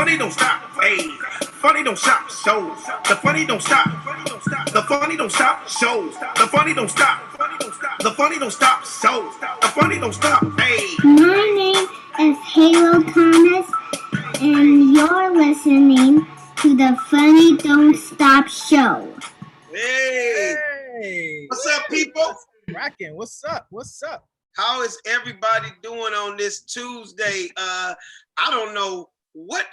funny don't stop. Hey, funny don't stop. Shows. The funny don't stop. The funny don't stop. Shows. The funny don't stop. The funny don't stop. Shows. The funny don't stop. Hey. My name is Halo Thomas, and you're listening to the Funny Don't Stop Show. Hey. What's up, people? Rockin'. What's up? What's up? How is everybody doing on this Tuesday? I don't know what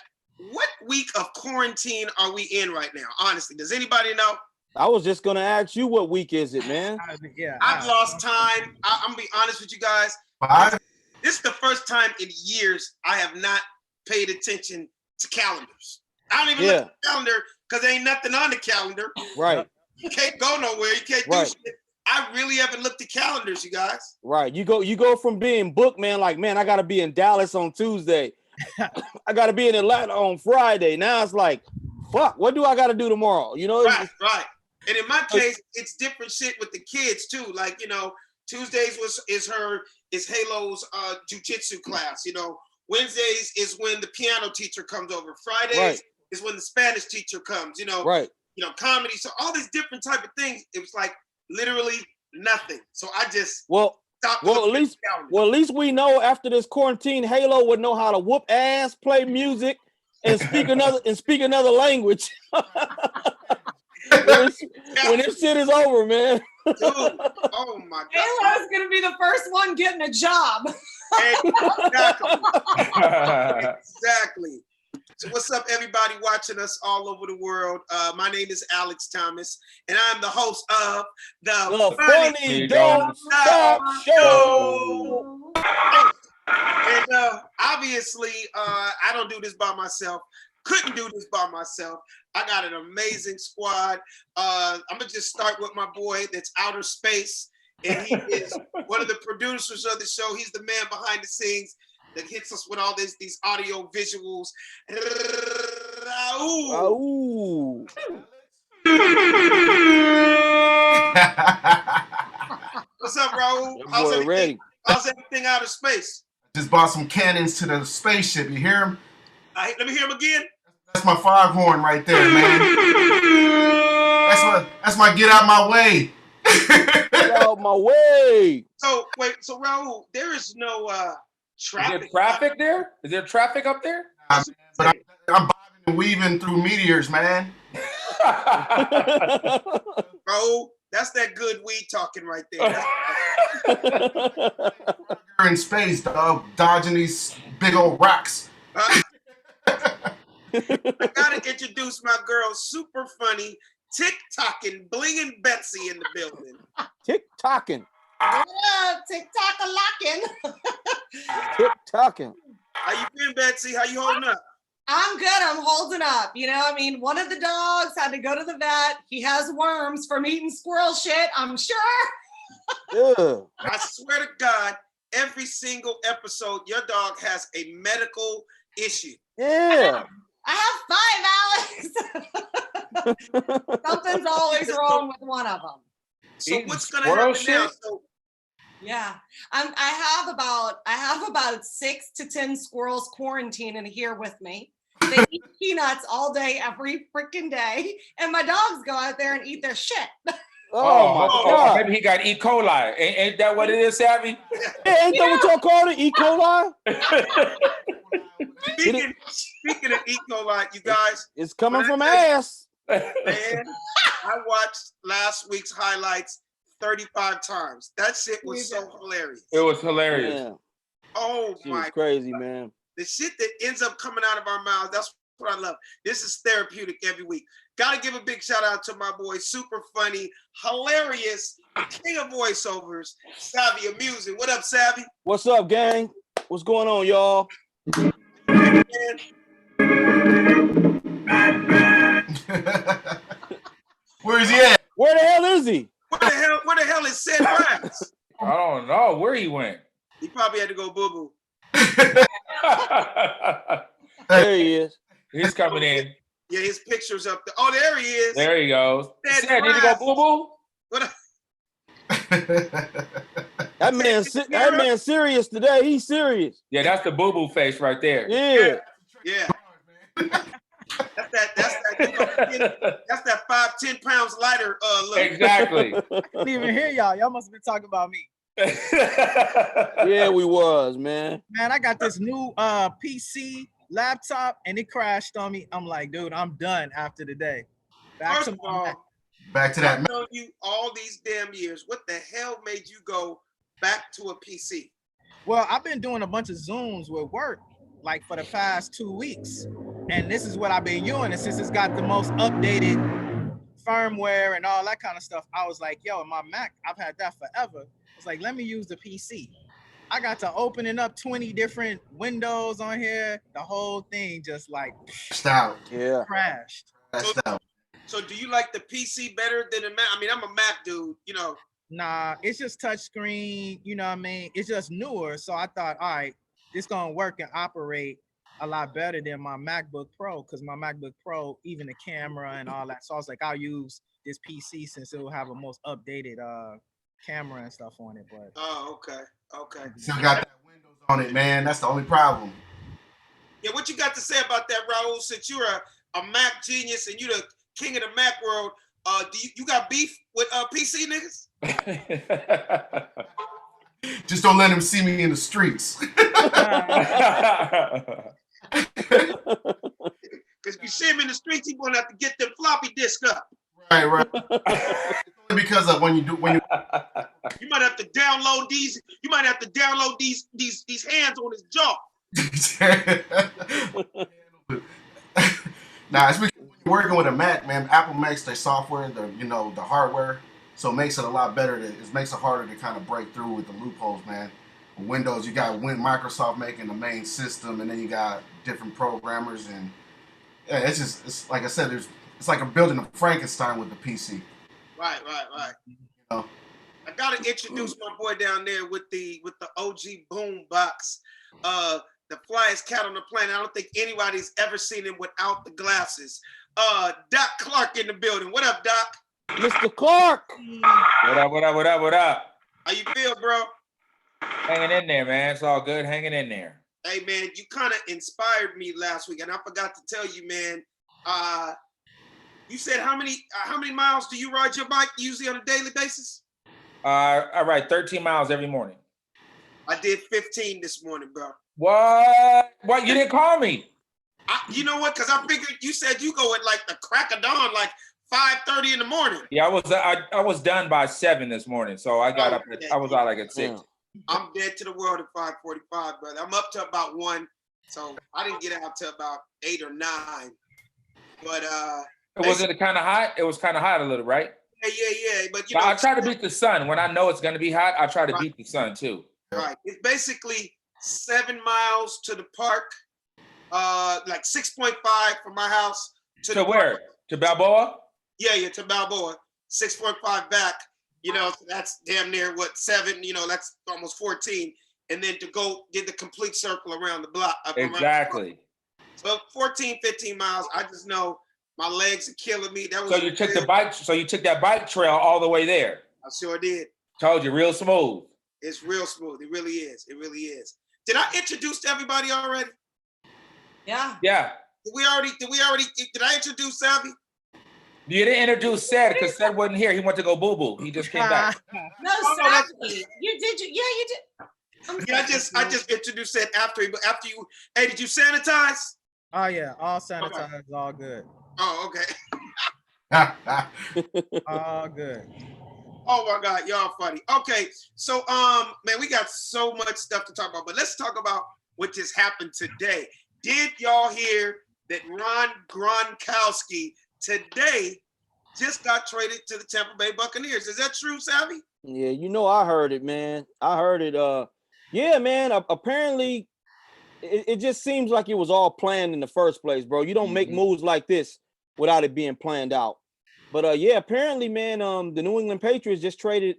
week of quarantine are we in right now? Honestly, does anybody know? I was just gonna ask you what week is it, man? I've lost time. I'm gonna be honest with you guys. This is the first time in years I have not paid attention to calendars. I don't even look at the calendar because there ain't nothing on the calendar. Right. You can't go nowhere. You can't do shit. I really haven't looked at calendars, you guys. Right. You go from being booked, man, like, man, I gotta be in Dallas on Tuesday. I gotta be in Atlanta on Friday. Now it's like, fuck, what do I gotta do tomorrow? You know? Right. And in my case, it's different shit with the kids too. Like, you know, Tuesdays is Halo's jujitsu class. You know, Wednesdays is when the piano teacher comes over. Fridays is when the Spanish teacher comes. You know, you know, comedy. So all these different type of things. It was like literally nothing. So I just stopped. At least we know after this quarantine, Halo would know how to whoop ass, play music, and speak another language. when this shit is over, man. Dude, oh my God. Halo's gonna be the first one getting a job. Exactly. So what's up, everybody watching us all over the world? My name is Alex Thomas, and I'm the host of the Funny Don't Stop Show. And obviously, I don't do this by myself. Couldn't do this by myself. I got an amazing squad. I'm gonna just start with my boy that's Outer Space, and he is one of the producers of the show. He's the man behind the scenes that hits us with all these audio visuals. Ooh. What's up, Raul? How's everything Outer Space? Just bought some cannons to the spaceship. You hear him? Let me hear him again. That's my fire horn right there, man. That's my get out my way. Get out my way. So Raul, there is no traffic. Is there traffic there? Is there traffic up there? But I'm bobbing and weaving through meteors, man. Raul, that's that good weed talking right there. You're in space, dog, dodging these big old rocks. I gotta introduce my girl, super funny, TikToking, blinging Betsy in the building. TikToking. Yeah, TikTok-a-locking. TikToking. How you been, Betsy? How you holding up? I'm good. I'm holding up. You know, I mean, one of the dogs had to go to the vet. He has worms from eating squirrel shit, I'm sure. Yeah. I swear to God, every single episode, your dog has a medical issue. Yeah. I have 5, Alex. Something's always wrong with one of them. So what's gonna happen now? So, yeah, I have about 6 to 10 squirrels quarantining here with me. They eat peanuts all day, every freaking day, and my dogs go out there and eat their shit. Oh my God! Maybe he got E. coli. Ain't that what it is, Savvy? Yeah, ain't that what y'all call it? E. coli? Speaking of E. coli, you guys, it's coming from ass. Man, I watched last week's highlights 35 times. That shit was so hilarious. It was hilarious. Yeah. Oh she my! was crazy, man. The shit that ends up coming out of our mouths. That's what I love. This is therapeutic every week. Gotta give a big shout out to my boy, super funny, hilarious, king of voiceovers, Savvy Amusing. What up, Savvy? What's up, gang? What's going on, y'all? Where is he at? Where the hell is he? Where the hell is Sid Rats? I don't know where he went. He probably had to go boo-boo. There he is. He's coming in. Yeah, his picture's up there. Oh, there he is. There he goes. Sid Sid, need to go boo-boo? That man serious today. He's serious. Yeah, that's the boo-boo face right there. Yeah. Yeah. That's that 5-10 pounds lighter look. Exactly. I didn't even hear y'all. Y'all must have been talking about me. Yeah, we was, man. Man, I got this new PC laptop and it crashed on me. I'm like, dude, I'm done after the day. Back First to of my Mac. all, Back to I've that. known you all these damn years. What the hell made you go back to a PC? Well, I've been doing a bunch of Zooms with work like for the past 2 weeks. And this is what I've been using. And since it's got the most updated firmware and all that kind of stuff, I was like, yo, my Mac, I've had that forever. It's like, let me use the PC. I got to opening up 20 different windows on here. The whole thing just like Out. Yeah. crashed. Crashed out. So do you like the PC better than the Mac? I mean, I'm a Mac dude, you know. Nah, it's just touchscreen, you know what I mean? It's just newer. So I thought, all right, it's gonna work and operate a lot better than my MacBook Pro, because my MacBook Pro, even the camera and all that. So I was like, I'll use this PC since it will have a most updated camera and stuff on it. But Oh, okay. Still got that Windows on it, man. That's the only problem. Yeah, what you got to say about that, Raul? Since you're a Mac genius and you're the king of the Mac world, do you got beef with PC niggas? Just don't let him see me in the streets. Because if you see him in the streets, he's gonna have to get them floppy disk up. Right. Because of when you You might have to download these. You might have to download these hands on his jaw. Nah, it's because when you're working with a Mac, man, Apple makes their software, the hardware, so it makes it a lot better. It makes it harder to kind of break through with the loopholes, man. With Windows, you got Microsoft making the main system, and then you got different programmers, and yeah, it's like I said, it's like a building of Frankenstein with the PC. Right. You know? I gotta introduce my boy down there with the OG boom box. The flyest cat on the planet. I don't think anybody's ever seen him without the glasses. Doc Clark in the building. What up, Doc? Mr. Clark. What up? How you feel, bro? Hanging in there, man. It's all good. Hanging in there. Hey, man, you kind of inspired me last week, and I forgot to tell you, man. You said how many miles do you ride your bike usually on a daily basis? I ride 13 miles every morning. I did 15 this morning, bro. What? You didn't call me? You know what? Because I figured you said you go at like the crack of dawn, like 5:30 in the morning. Yeah, I was done by 7 this morning, so I got up. I was out like at 6. I'm dead to the world at 5:45, brother. I'm up to about 1, so I didn't get out to about 8 or 9. But Was it kind of hot? It was kind of hot a little, right? Yeah. But So I try to beat the sun. When I know it's going to be hot, I try to beat the sun too. Right. It's basically 7 miles to the park, like 6.5 from my house to where? To Balboa? Yeah, to Balboa. 6.5 back. You know, so that's damn near 7. You know, that's almost 14. And then to go get the complete circle around the block. Exactly. So 14, 15 miles. I just know my legs are killing me. That was so you took the bike. So you took that bike trail all the way there. I sure did. Told you, real smooth. It's real smooth. It really is. It really is. Did I introduce to everybody already? Yeah. Did I introduce Savvy? You didn't introduce Seth because Seth wasn't here. He went to go boo-boo. He just came back. No, Savvy. You did. Yeah, you did. Yeah, I just introduced Seth after you. Hey, did you sanitize? Oh yeah, all sanitized, okay. All good. Oh, okay. All good. Oh my God, y'all funny. Okay, so man, we got so much stuff to talk about, but let's talk about what just happened today. Did y'all hear that Ron Gronkowski today just got traded to the Tampa Bay Buccaneers? Is that true, Savvy? Yeah, you know I heard it, man. I heard it. Yeah, man. Apparently, it just seems like it was all planned in the first place, bro. You don't make moves like this without it being planned out. But yeah, apparently, man, the New England Patriots just traded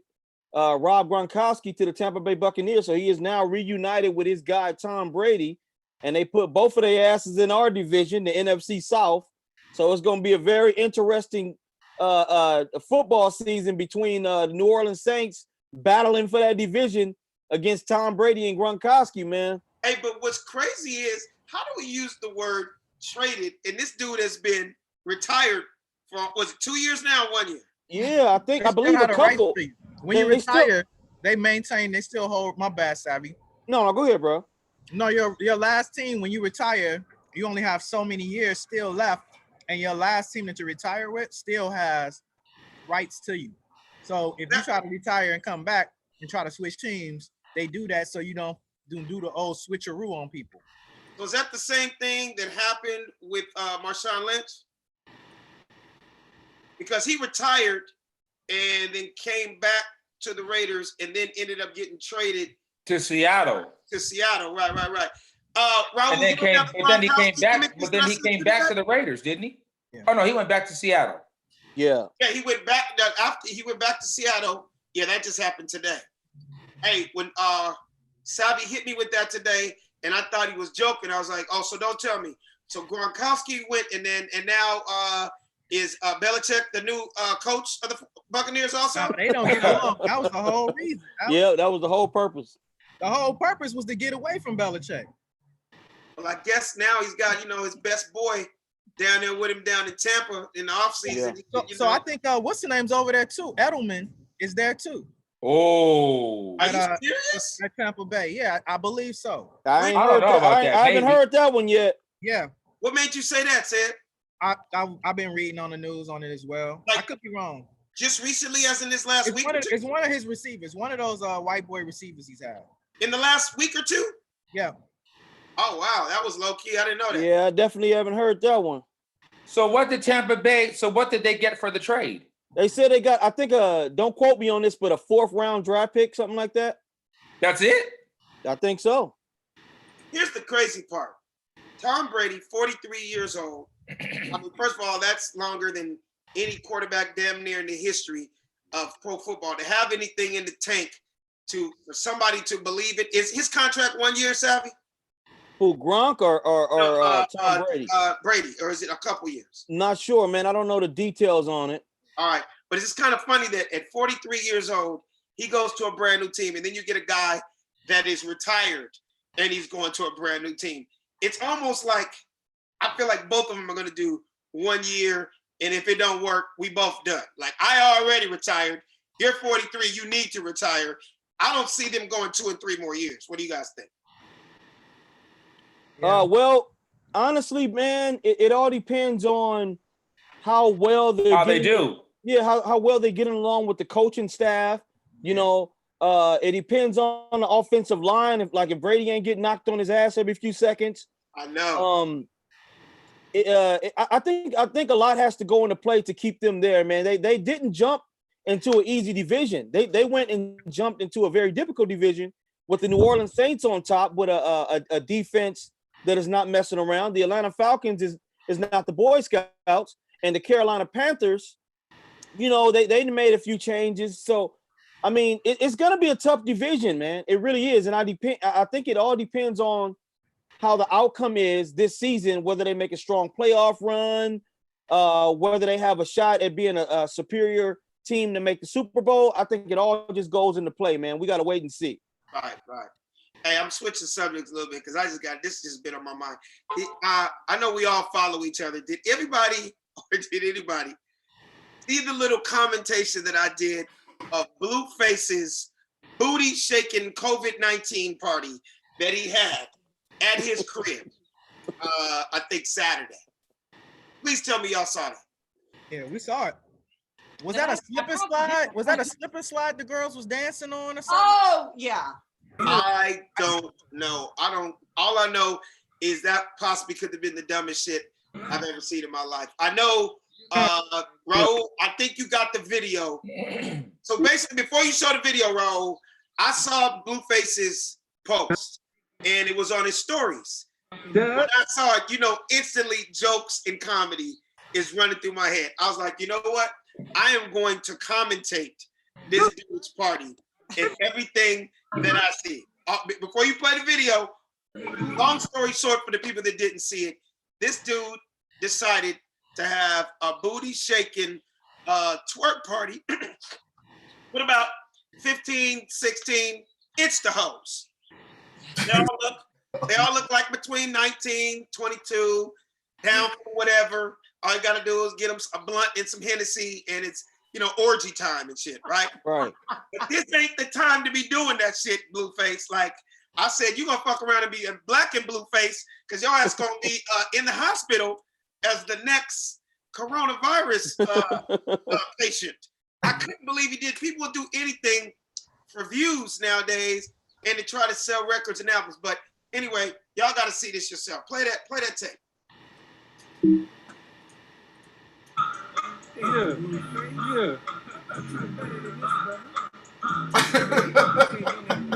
Rob Gronkowski to the Tampa Bay Buccaneers, so he is now reunited with his guy Tom Brady, and they put both of their asses in our division, the NFC South. So it's going to be a very interesting football season between the New Orleans Saints battling for that division against Tom Brady and Gronkowski, man. Hey, but what's crazy is how do we use the word traded? And this dude has been retired was it 2 years now, 1 year? Yeah, I They believe still a had rights couple. to you. When you They still- retire, they maintain. They still hold. My bad, Savvy. No, go ahead, bro. No, your last team when you retire, you only have so many years still left, and your last team that you retire with still has rights to you. So if you try to retire and come back and try to switch teams, they do that so you don't do the old switcheroo on people. So is that the same thing that happened with Marshawn Lynch? Because he retired and then came back to the Raiders and then ended up getting traded to Seattle. Right. Raul, And then he came back to the Raiders, didn't he? Yeah. Oh no, he went back to Seattle. Yeah. Yeah, he went back after he went back to Seattle. Yeah, that just happened today. Hey, when Savvy hit me with that today, and I thought he was joking. I was like, oh, so don't tell me. So Gronkowski went, and now is Belichick the new coach of the Buccaneers also? No, they don't get along. That was the whole reason. That was the whole purpose. The whole purpose was to get away from Belichick. Well, I guess now he's got, his best boy down there with him down in Tampa in the offseason. Yeah. So I think what's the name's over there too? Edelman is there too. Oh, are you serious? At Tampa Bay, yeah, I believe so. I haven't heard that one yet. Yeah. What made you say that, Sid? I've been reading on the news on it as well. I could be wrong. Just recently, as in this last week? It's one of his receivers, one of those white boy receivers he's had. In the last week or two? Yeah. Oh, wow. That was low key. I didn't know that. Yeah, I definitely haven't heard that one. So what did they get for the trade? They said they got, I think, don't quote me on this, but a 4th round draft pick, something like that. That's it? I think so. Here's the crazy part. Tom Brady, 43 years old. I mean, first of all, that's longer than any quarterback damn near in the history of pro football. To have anything in the tank for somebody to believe it. Is his contract 1 year, Savvy? Who, Gronk or Tom Brady? Brady, or is it a couple years? Not sure, man. I don't know the details on it. All right. But it's just kind of funny that at 43 years old, he goes to a brand new team, and then you get a guy that is retired and he's going to a brand new team. It's almost like I feel like both of them are going to do 1 year, and if it don't work, we both done. Like, I already retired. You're 43. You need to retire. I don't see them going 2 and 3 more years. What do you guys think? Yeah. Well, honestly, man, it all depends on how well they do. Yeah, how well they're getting along with the coaching staff. It depends on the offensive line. If Brady ain't getting knocked on his ass every few seconds. I know. I think a lot has to go into play to keep them there, man. They didn't jump into an easy division. They went and jumped into a very difficult division with the New Orleans Saints on top with a defense that is not messing around. The Atlanta Falcons is not the Boy Scouts, and the Carolina Panthers, they made a few changes. So, I mean, it's going to be a tough division, man. It really is. And I think it all depends on how the outcome is this season, whether they make a strong playoff run, whether they have a shot at being a superior team to make the Super Bowl. I think it all just goes into play, man. We got to wait and see. Right. Hey, I'm switching subjects a little bit because this just been on my mind. I know we all follow each other. Did everybody or did anybody see the little commentation that I did of Blueface's booty shaking COVID-19 party that he had at his crib? I think Saturday. Please tell me y'all saw that. Yeah, we saw it. Was that a slip and slide? Was that a slip and slide the girls was dancing on or something? Oh, yeah. I don't know. All I know is that possibly could have been the dumbest shit I've ever seen in my life. I know, Raul, I think you got the video. So basically, before you show the video, Raul, I saw Blueface's post, and it was on his stories. When I saw it, instantly jokes and comedy is running through my head. I was like, you know what? I am going to commentate this dude's party and everything that I see. Before you play the video, long story short, for the people that didn't see it, this dude decided to have a booty shaking twerk party with about 15, 16 Insta hoes. They all look like between 19, 22, down for whatever. All you gotta do is get them a blunt and some Hennessy, and it's, you know, orgy time and shit, right? Right. But this ain't the time to be doing that shit, Blueface. Like I said, you gonna fuck around and be a black and Blueface, because your ass gonna be in the hospital as the next coronavirus patient. I couldn't believe he did. People will do anything for views nowadays and to try to sell records and albums. But anyway, y'all got to see this yourself. Play that tape. Yeah.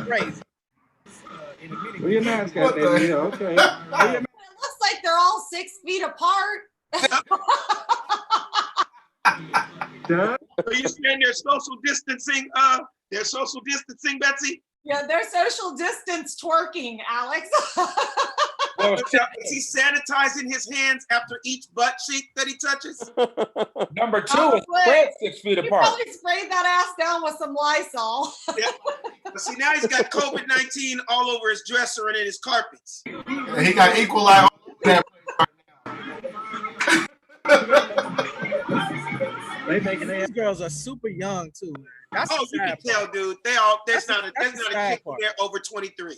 Crazy. Where your mask at, baby? Yeah, okay. It looks like they're all 6 feet apart. So you saying they're social distancing? They're social distancing, Betsy? Yeah, they're social distance twerking, Alex. Well, Is he sanitizing his hands after each butt cheek that he touches? number 2 is spread 6 feet He apart. probably sprayed that ass down with some Lysol. Yeah. But see, now he's got COVID-19 all over his dresser and in his carpets. He got E. coli all over that These girls are super young too. That's Oh, you can tell, dude. There's not a kid there over 23.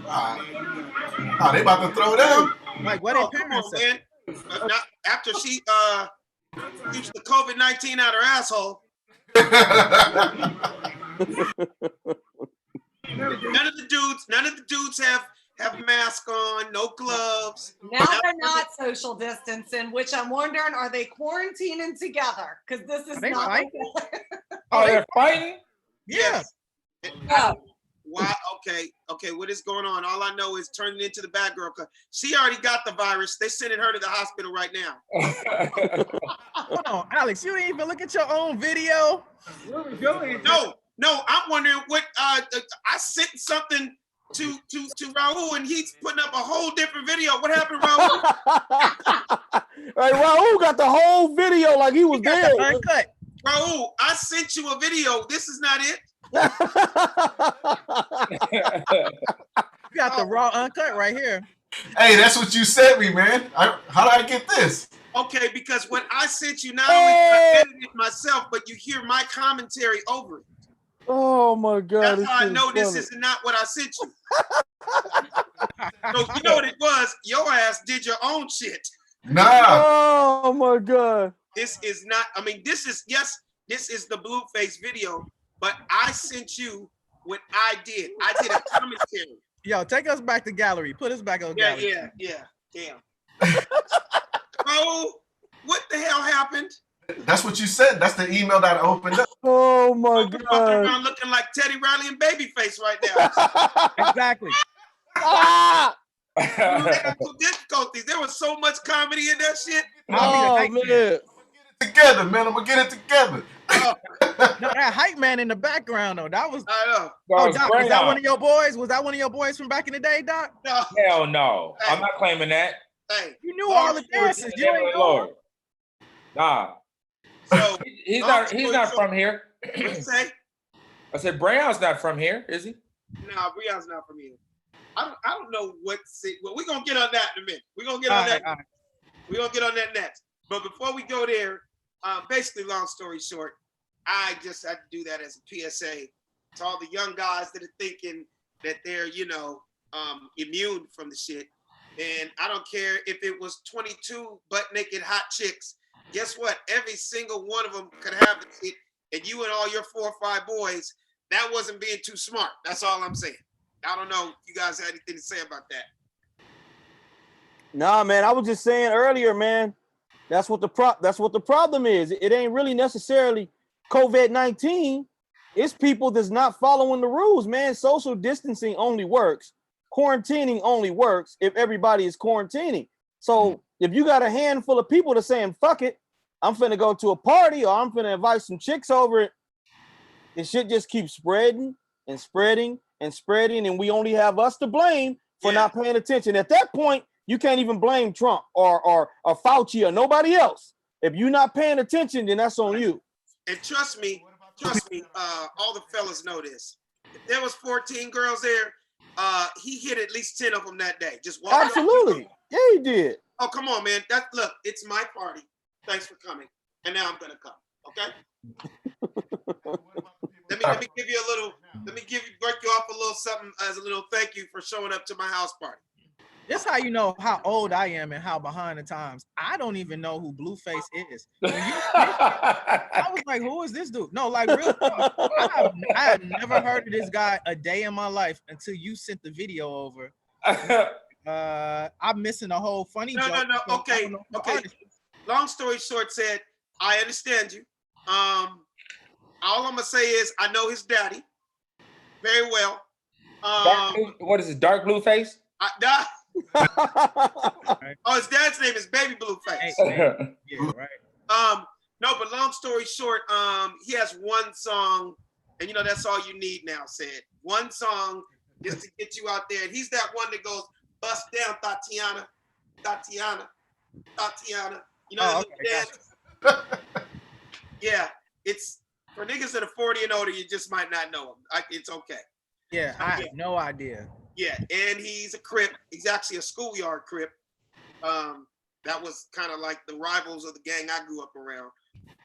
Oh, they about to throw down. Like what Oh, their come on, parents man. Not after she keeps the COVID-19 out her asshole. None of the dudes have masks on, no gloves. Now they're not social distancing, which I'm wondering, are they quarantining together? Because this is Are they not. fighting? Oh, they're fighting? Yeah. Oh. Why? Okay. What is going on? All I know is turning into the bad girl. Cause she already got the virus. They're sending her to the hospital right now. Hold on, Alex. You didn't even look at your own video. No. I'm wondering what. I sent something to Raul, and he's putting up a whole different video. What happened, Raul? Right, Raul got the whole video like he was there. Uncut. Raul, I sent you a video. This is not it. You got the raw uncut right here. Hey, that's what you sent me, man. How did I get this? Okay, because when I sent you, not only did I edit it myself, but you hear my commentary over it. Oh my God. That's how I know this is not what I sent you. So you know what it was? Your ass did your own shit. Nah. Oh my God. This is not, I mean, this is the Blueface video, but I sent you what I did. I did a commentary. Yo, take us back to gallery. Put us back on gallery. Yeah. Damn. Bro, what the hell happened? That's what you said. That's the email that I opened up. Oh my I'm walking God. around looking like Teddy Riley and Babyface right now. Exactly. Technical difficulties. There was so much comedy in that shit. Oh man. Get it together, man. I'm gonna get it together. No, that hype man in the background though. That was. I know. Oh, Doc, was that one of your boys? Was that one of your boys from back in the day, Doc? No. Hell no. Hey. I'm not claiming that. Hey, You knew all the dances. You ain't know. Lord. Nah. so He's not from here. what you say? I said Brown's not from here, is he? No, Breon's not from here. I don't know what. Well, we're gonna get on that in a minute. We're gonna get on that. All right. We're gonna get on that next. But before we go there, basically, long story short, I just had to do that as a PSA to all the young guys that are thinking that they're, immune from the shit. And I don't care if it was 22 butt naked hot chicks. Guess what? Every single one of them could have it. And you and all your 4 or 5 boys, that wasn't being too smart. That's all I'm saying. I don't know if you guys have anything to say about that. Nah, man. I was just saying earlier, man. That's what the problem is. It ain't really necessarily COVID-19. It's people that's not following the rules, man. Social distancing only works. Quarantining only works if everybody is quarantining. So if you got a handful of people that's saying, fuck it, I'm finna go to a party or I'm finna invite some chicks over it, this shit just keeps spreading and spreading and spreading, and we only have us to blame for not paying attention. At that point, you can't even blame Trump or Fauci or nobody else. If you're not paying attention, then that's on you. And trust me, all the fellas know this. If there was 14 girls there, he hit at least 10 of them that day. Just walking. Absolutely. Yeah, he did. Oh, come on, man. Look, it's my party. Thanks for coming. And now I'm gonna come. Okay. Let me give you a little. Break you off a little something as a little thank you for showing up to my house party. This how you know how old I am and how behind the times. I don't even know who Blueface is. I was like, who is this dude? No, like real talk. I had never heard of this guy a day in my life until you sent the video over. I'm missing a whole funny joke. No. Okay. Long story short, said I understand you. All I'm gonna say is I know his daddy very well. What is it? Dark blue face? Oh, his dad's name is Baby Blueface. Yeah, right. No, but long story short, he has one song, and you know that's all you need now. Said one song just to get you out there, and he's that one that goes bust down, Tatiana, Tatiana, Tatiana. You know that dance? Yeah, it's for niggas that are 40 and older. You just might not know him. It's okay. Yeah, I have no idea. Yeah, and he's a Crip. He's actually a schoolyard Crip. That was kind of like the rivals of the gang I grew up around.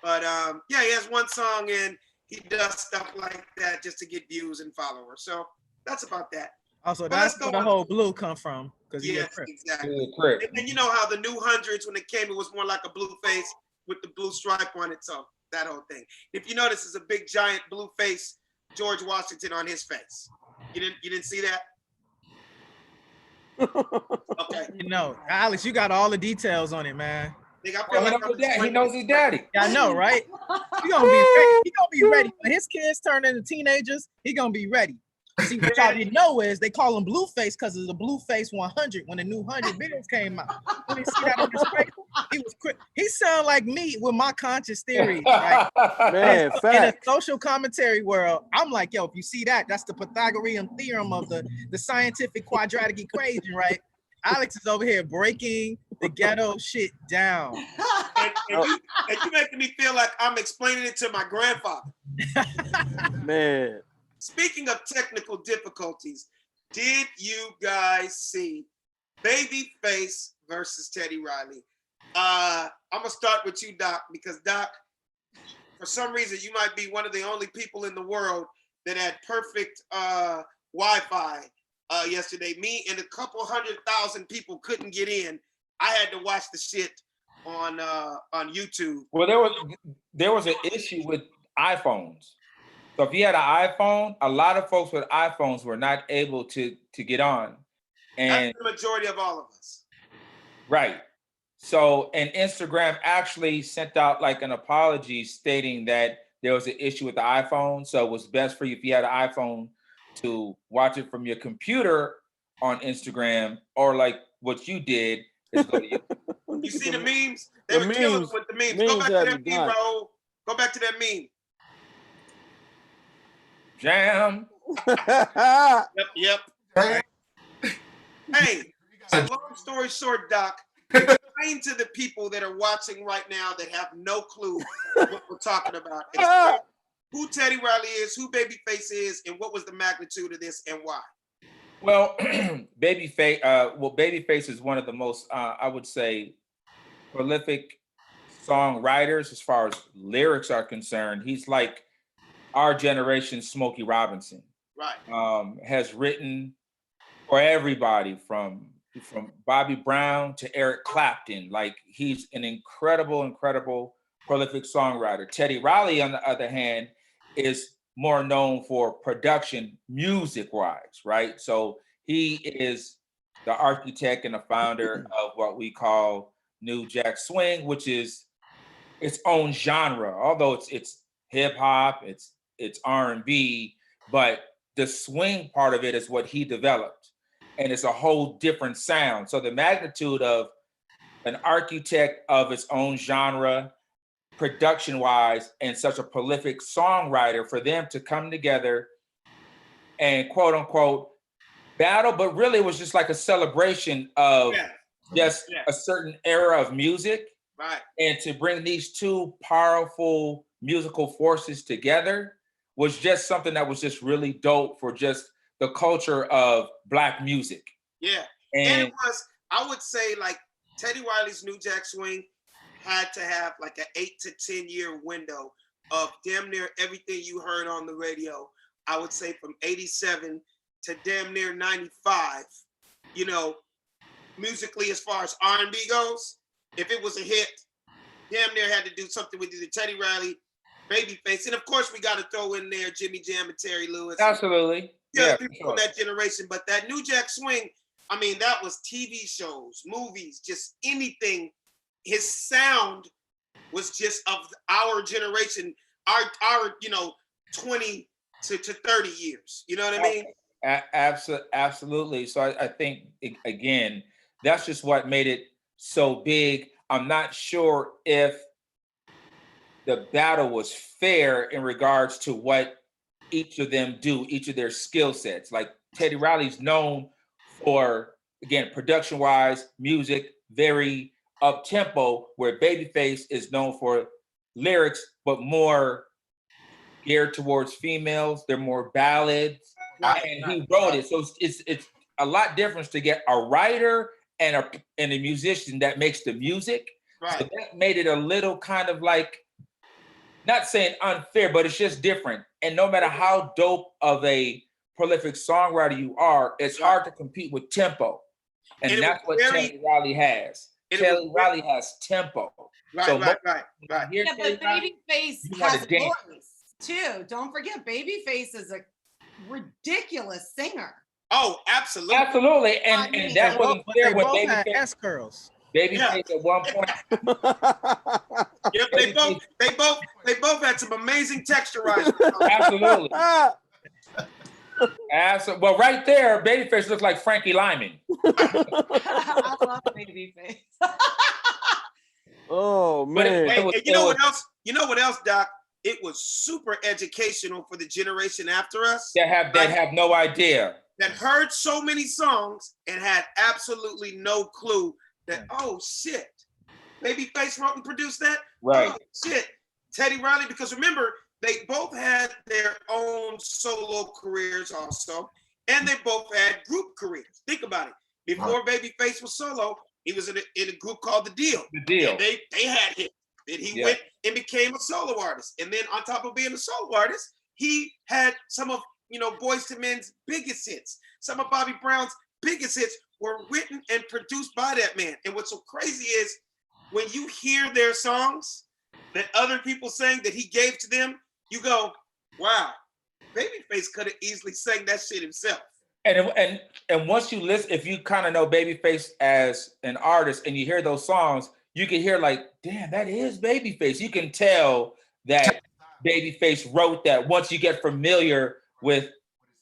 But yeah, he has one song and he does stuff like that just to get views and followers. So that's about that. Also, that's where the whole blue come from. Yes, exactly. And you know how the new hundreds, when it came, it was more like a blue face with the blue stripe on it. So that whole thing. If you notice, it's a big giant blue face, George Washington on his face. You didn't see that? Okay. You know, Alex, you got all the details on it, man. Nigga, I feel like he knows his daddy. Yeah, I know, right? He gonna be ready. He gonna be ready when his kids turn into teenagers. He gonna be ready. See, what y'all didn't know is they call him Blueface because of the Blueface 100 when the new 100 videos came out. You didn't see that on his face? He sound like me with my conscious theory, right? Man, in a social commentary world, I'm like, yo, if you see that, that's the Pythagorean theorem of the scientific quadratic equation, right? Alex is over here breaking the ghetto shit down. And you making me feel like I'm explaining it to my grandfather. Man. Speaking of technical difficulties, did you guys see Babyface versus Teddy Riley? I'm gonna start with you, Doc, because Doc, for some reason, you might be one of the only people in the world that had perfect Wi-Fi yesterday. Me and a couple 100,000 people couldn't get in. I had to watch the shit on YouTube. Well, there was an issue with iPhones. So if you had an iPhone, a lot of folks with iPhones were not able to get on. And that's the majority of all of us. Right. So, and Instagram actually sent out like an apology stating that there was an issue with the iPhone. So it was best for you if you had an iPhone to watch it from your computer on Instagram, or like what you did is go to YouTube. You see the memes? They were killing with the memes. Go back to that meme, Raul. Go back to that meme. Jam. Yep. Hey, so long story short, Doc, explain to the people that are watching right now that have no clue what we're talking about. Explain who Teddy Riley is, who Babyface is, and what was the magnitude of this and why. Well, Babyface is one of the most, I would say, prolific songwriters as far as lyrics are concerned. He's like our generation's Smokey Robinson. Right. Has written for everybody from Bobby Brown to Eric Clapton. Like, he's an incredible prolific songwriter. Teddy Riley, on the other hand, is more known for production music-wise, right? So he is the architect and the founder of what we call New Jack Swing, which is its own genre. Although it's hip hop, it's R&B, but the swing part of it is what he developed, and it's a whole different sound. So the magnitude of an architect of its own genre, production-wise, and such a prolific songwriter, for them to come together and quote unquote battle, but really it was just like a celebration of a certain era of music. Right. And to bring these two powerful musical forces together was just something that was just really dope for just the culture of Black music. Yeah. And it was, I would say, like, Teddy Riley's New Jack Swing had to have like an 8 to 10 year window of damn near everything you heard on the radio. I would say from 87 to damn near 95, you know, musically as far as R&B goes, if it was a hit, damn near had to do something with either Teddy Riley, Babyface, and of course we got to throw in there Jimmy Jam and Terry Lewis. Absolutely. Yeah, people from that generation. But that New Jack Swing, I mean, that was TV shows, movies, just anything. His sound was just of our generation, our 20 to 30 years. You know what I mean? Absolutely. So I think, again, that's just what made it so big. I'm not sure if the battle was fair in regards to what each of them do, each of their skill sets. Like Teddy Riley's known for, again, production-wise, music, very up-tempo, where Babyface is known for lyrics, but more geared towards females. They're more ballads, and he wrote it. So it's a lot different to get a writer and a musician that makes the music. Right. So that made it a little kind of like, not saying unfair, but it's just different. And no matter how dope of a prolific songwriter you are, it's hard to compete with tempo. And that's what Teddy Riley has. Teddy Riley has tempo. Right. Yeah, but Babyface has voice too. Don't forget, Babyface is a ridiculous singer. Oh, absolutely. Absolutely. And that wasn't fair when Babyface S curls. Babyface at one point. Yeah, they both had some amazing texturizing. Absolutely. Well, right there, Babyface looks like Frankie Lyman. I love Babyface. Oh man! And you know what else? You know what else, Doc? It was super educational for the generation after us. That have no idea. That heard so many songs and had absolutely no clue that, oh shit, Babyface wrote and produced that? Right. Oh shit. Teddy Riley, because remember, they both had their own solo careers also, and they both had group careers. Think about it. Before Babyface was solo, he was in a group called The Deal. The Deal. And they had him. Then he went and became a solo artist. And then on top of being a solo artist, he had some of Boyz II Men's biggest hits. Some of Bobby Brown's biggest hits were written and produced by that man. And what's so crazy is when you hear their songs that other people sang that he gave to them, you go, wow, Babyface could have easily sang that shit himself. And once you listen, if you kind of know Babyface as an artist and you hear those songs, you can hear like, damn, that is Babyface. You can tell that Babyface wrote that once you get familiar with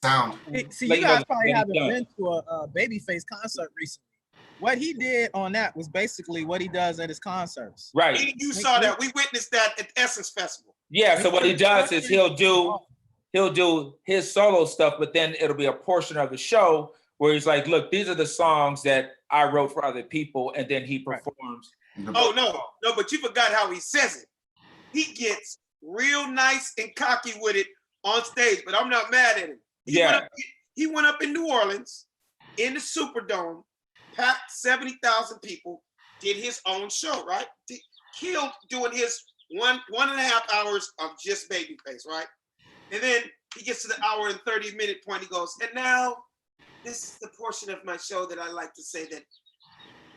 sound. See, you guys probably haven't been to a Babyface concert recently. What he did on that was basically what he does at his concerts. Right. You saw that. We witnessed that at Essence Festival. Yeah. So what he does is he'll do his solo stuff, but then it'll be a portion of the show where he's like, look, these are the songs that I wrote for other people. And then he performs. Oh, no, but you forgot how he says it. He gets real nice and cocky with it on stage, but I'm not mad at him. He went up in New Orleans in the Superdome, packed 70,000 people, did his own show, right? Killed doing his 1.5 hours of just Babyface, right? And then he gets to the hour and 30-minute point. He goes, and now this is the portion of my show that I like to say that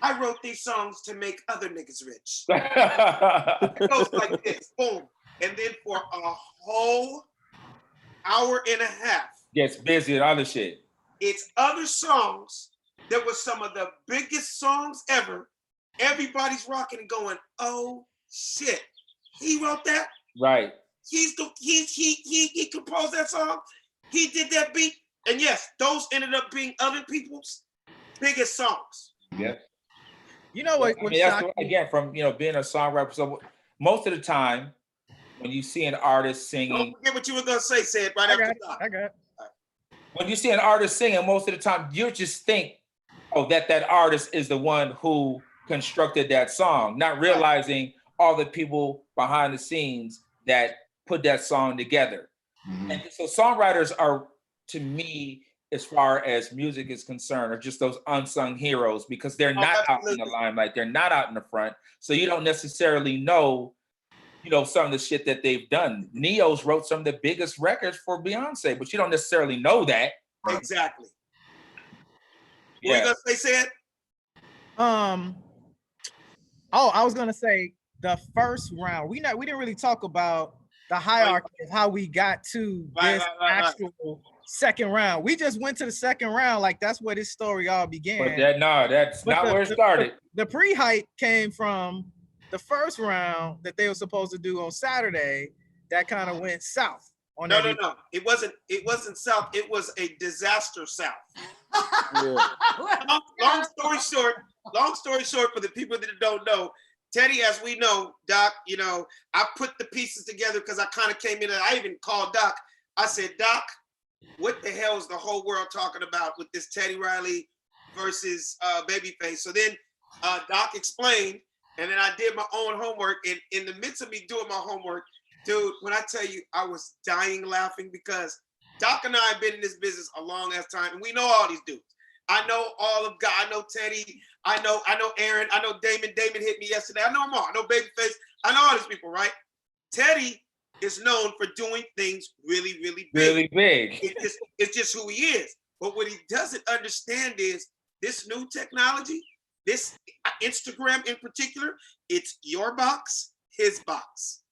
I wrote these songs to make other niggas rich. It goes like this, boom. And then for a whole hour and a half, gets busy and other shit. It's other songs that were some of the biggest songs ever. Everybody's rocking and going, oh shit, he wrote that? Right. He composed that song. He did that beat. And yes, those ended up being other people's biggest songs. Yeah. You know what? That's, again, from being a songwriter. So most of the time, when you see an artist singing, don't forget what you were gonna say. Say it right after that. I got it. When you see an artist singing, most of the time you just think, oh, that artist is the one who constructed that song, not realizing all the people behind the scenes that put that song together. Mm-hmm. And so songwriters are, to me, as far as music is concerned, are just those unsung heroes because they're not out in the limelight. They're not out in the front. So you don't necessarily know, some of the shit that they've done. Neo's wrote some of the biggest records for Beyonce, but you don't necessarily know that. Exactly. Yeah. What you gonna say, Sid? I was gonna say the first round. We didn't really talk about the hierarchy of how we got to this actual second round. We just went to the second round, like that's where this story all began. But that's not where it started. The pre-hype came from the first round that they were supposed to do on Saturday. That kind of went south. No. It wasn't south. It was a disaster south. Long story short, for the people that don't know, Teddy, as we know, Doc, I put the pieces together because I kind of came in and I even called Doc. I said, Doc, what the hell is the whole world talking about with this Teddy Riley versus Babyface? So then Doc explained, and then I did my own homework. And in the midst of me doing my homework, dude, when I tell you I was dying laughing because Doc and I have been in this business a long ass time, and we know all these dudes. I know all of God. I know Teddy. I know Aaron. I know Damon. Damon hit me yesterday. I know them all. I know Babyface. I know all these people, right? Teddy is known for doing things really, really big. Really big. It's just who he is. But what he doesn't understand is this new technology, this Instagram in particular, it's your box, his box.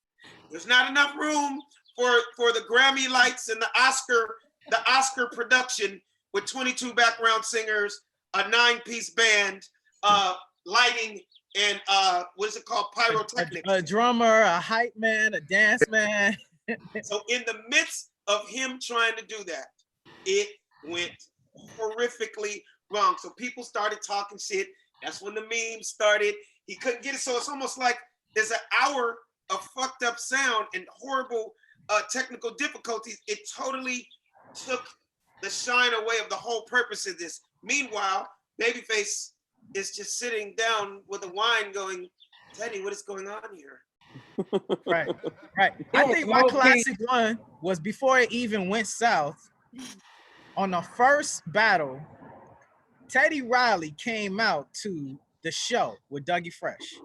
There's not enough room for the Grammy lights and the Oscar production with 22 background singers, a 9-piece band, lighting, and what is it called? Pyrotechnics. A drummer, a hype man, a dance man. So in the midst of him trying to do that, it went horrifically wrong. So people started talking shit. That's when the memes started. He couldn't get it. So it's almost like there's an hour of fucked up sound and horrible technical difficulties. It totally took the shine away of the whole purpose of this. Meanwhile, Babyface is just sitting down with a wine going, Teddy, what is going on here? Right. I think my classic one was before it even went south. On the first battle, Teddy Riley came out to the show with Dougie Fresh.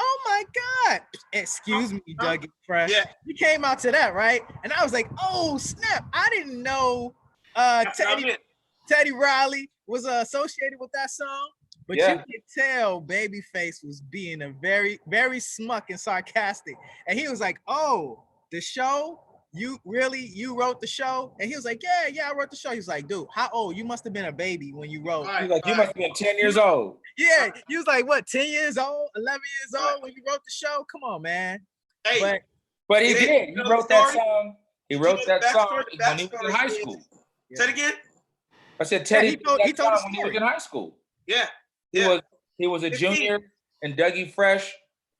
Oh my God. Excuse me, Dougie Fresh. Yeah. He came out to that, right? And I was like, oh, snap. I didn't know Teddy Riley was associated with that song. But you could tell Babyface was being a very, very smuck and sarcastic. And he was like, oh, the show? You wrote the show? And he was like, yeah, I wrote the show. He was like, dude, how old? You must have been a baby when you wrote. He was like, you must have been 10 years old. Yeah, he was like, what, 10 years old, 11 years old when you wrote the show? Come on, man. Hey, but he did. He wrote that song. He wrote that song when he was in high school. Say it again? I said, Teddy he told the story when he was in high school. Yeah. He was a junior, and Dougie Fresh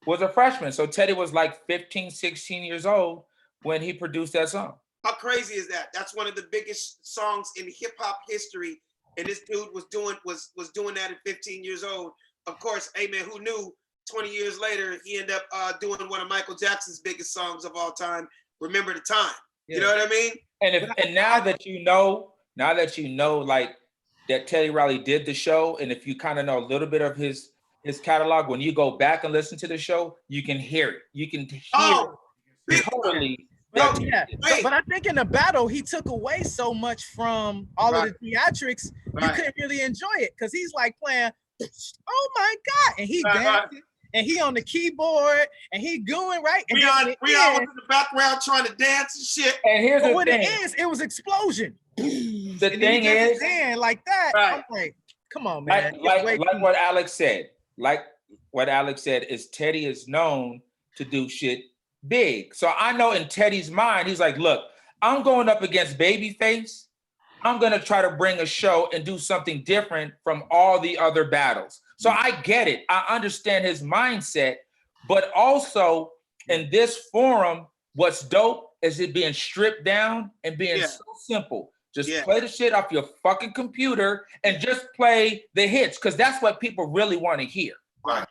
was a freshman. So Teddy was like 15, 16 years old when he produced that song. How crazy is that? That's one of the biggest songs in hip hop history. And this dude was doing that at 15 years old. Of course, hey man, who knew 20 years later, he ended up doing one of Michael Jackson's biggest songs of all time, Remember the Time. Yeah. You know what I mean? And now that you know, like that Teddy Riley did the show, and if you kind of know a little bit of his catalog, when you go back and listen to the show, you can hear it. You can hear it totally. But I think in the battle, he took away so much from all of the theatrics, you couldn't really enjoy it because he's like playing, oh my God, and he dancing, and he on the keyboard, and he going right. And Rion was in the background trying to dance and shit. And here's the what thing. it is, it was explosion. The thing is, like that, I'm like, come on, man. Like what Alex said. Like what Alex said is Teddy is known to do shit big. So I know in Teddy's mind, he's like, look, I'm going up against Babyface. I'm going to try to bring a show and do something different from all the other battles. So I get it. I understand his mindset, but also in this forum, what's dope is it being stripped down and being so simple. Just play the shit off your fucking computer and just play the hits because that's what people really want to hear. Right.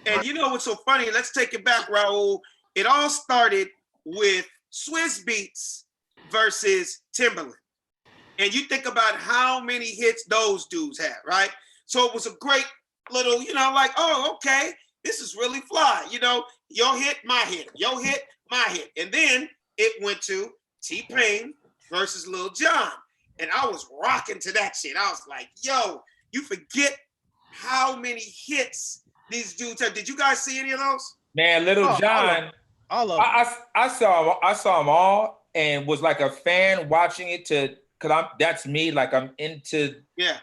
And you know what's so funny? Let's take it back, Raul. It all started with Swizz Beatz versus Timbaland. And you think about how many hits those dudes had, right? So it was a great little, like, oh, okay, this is really fly. Your hit, my hit, your hit, my hit. And then it went to T-Pain versus Lil Jon. And I was rocking to that shit. I was like, yo, you forget how many hits these dudes have. Did you guys see any of those? Man, Little John, all of them. I saw them all and was like a fan watching it because that's me, like I'm into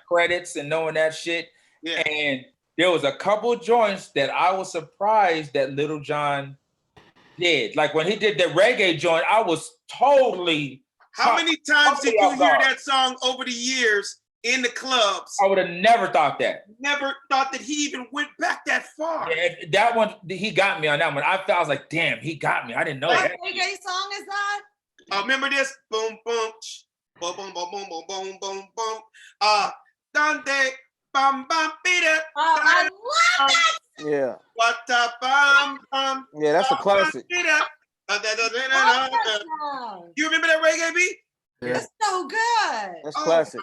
credits and knowing that shit. Yeah. And there was a couple joints that I was surprised that Little John did. Like when he did the reggae joint, I was totally. How many times did you hear that song over the years in the clubs? I would have never thought that. Never thought that he even went back that far. Yeah, that one, he got me on that one. I was like, damn, he got me. I didn't know that. What reggae song is that? Remember this? Boom, boom, boom, boom, boom, boom, boom, boom, boom, boom. Dante, bam, bam, Peter. Oh, I love that. Yeah. What bam, bam. Yeah, that's a classic. You remember that reggae beat? Yeah. It's so good. That's classic.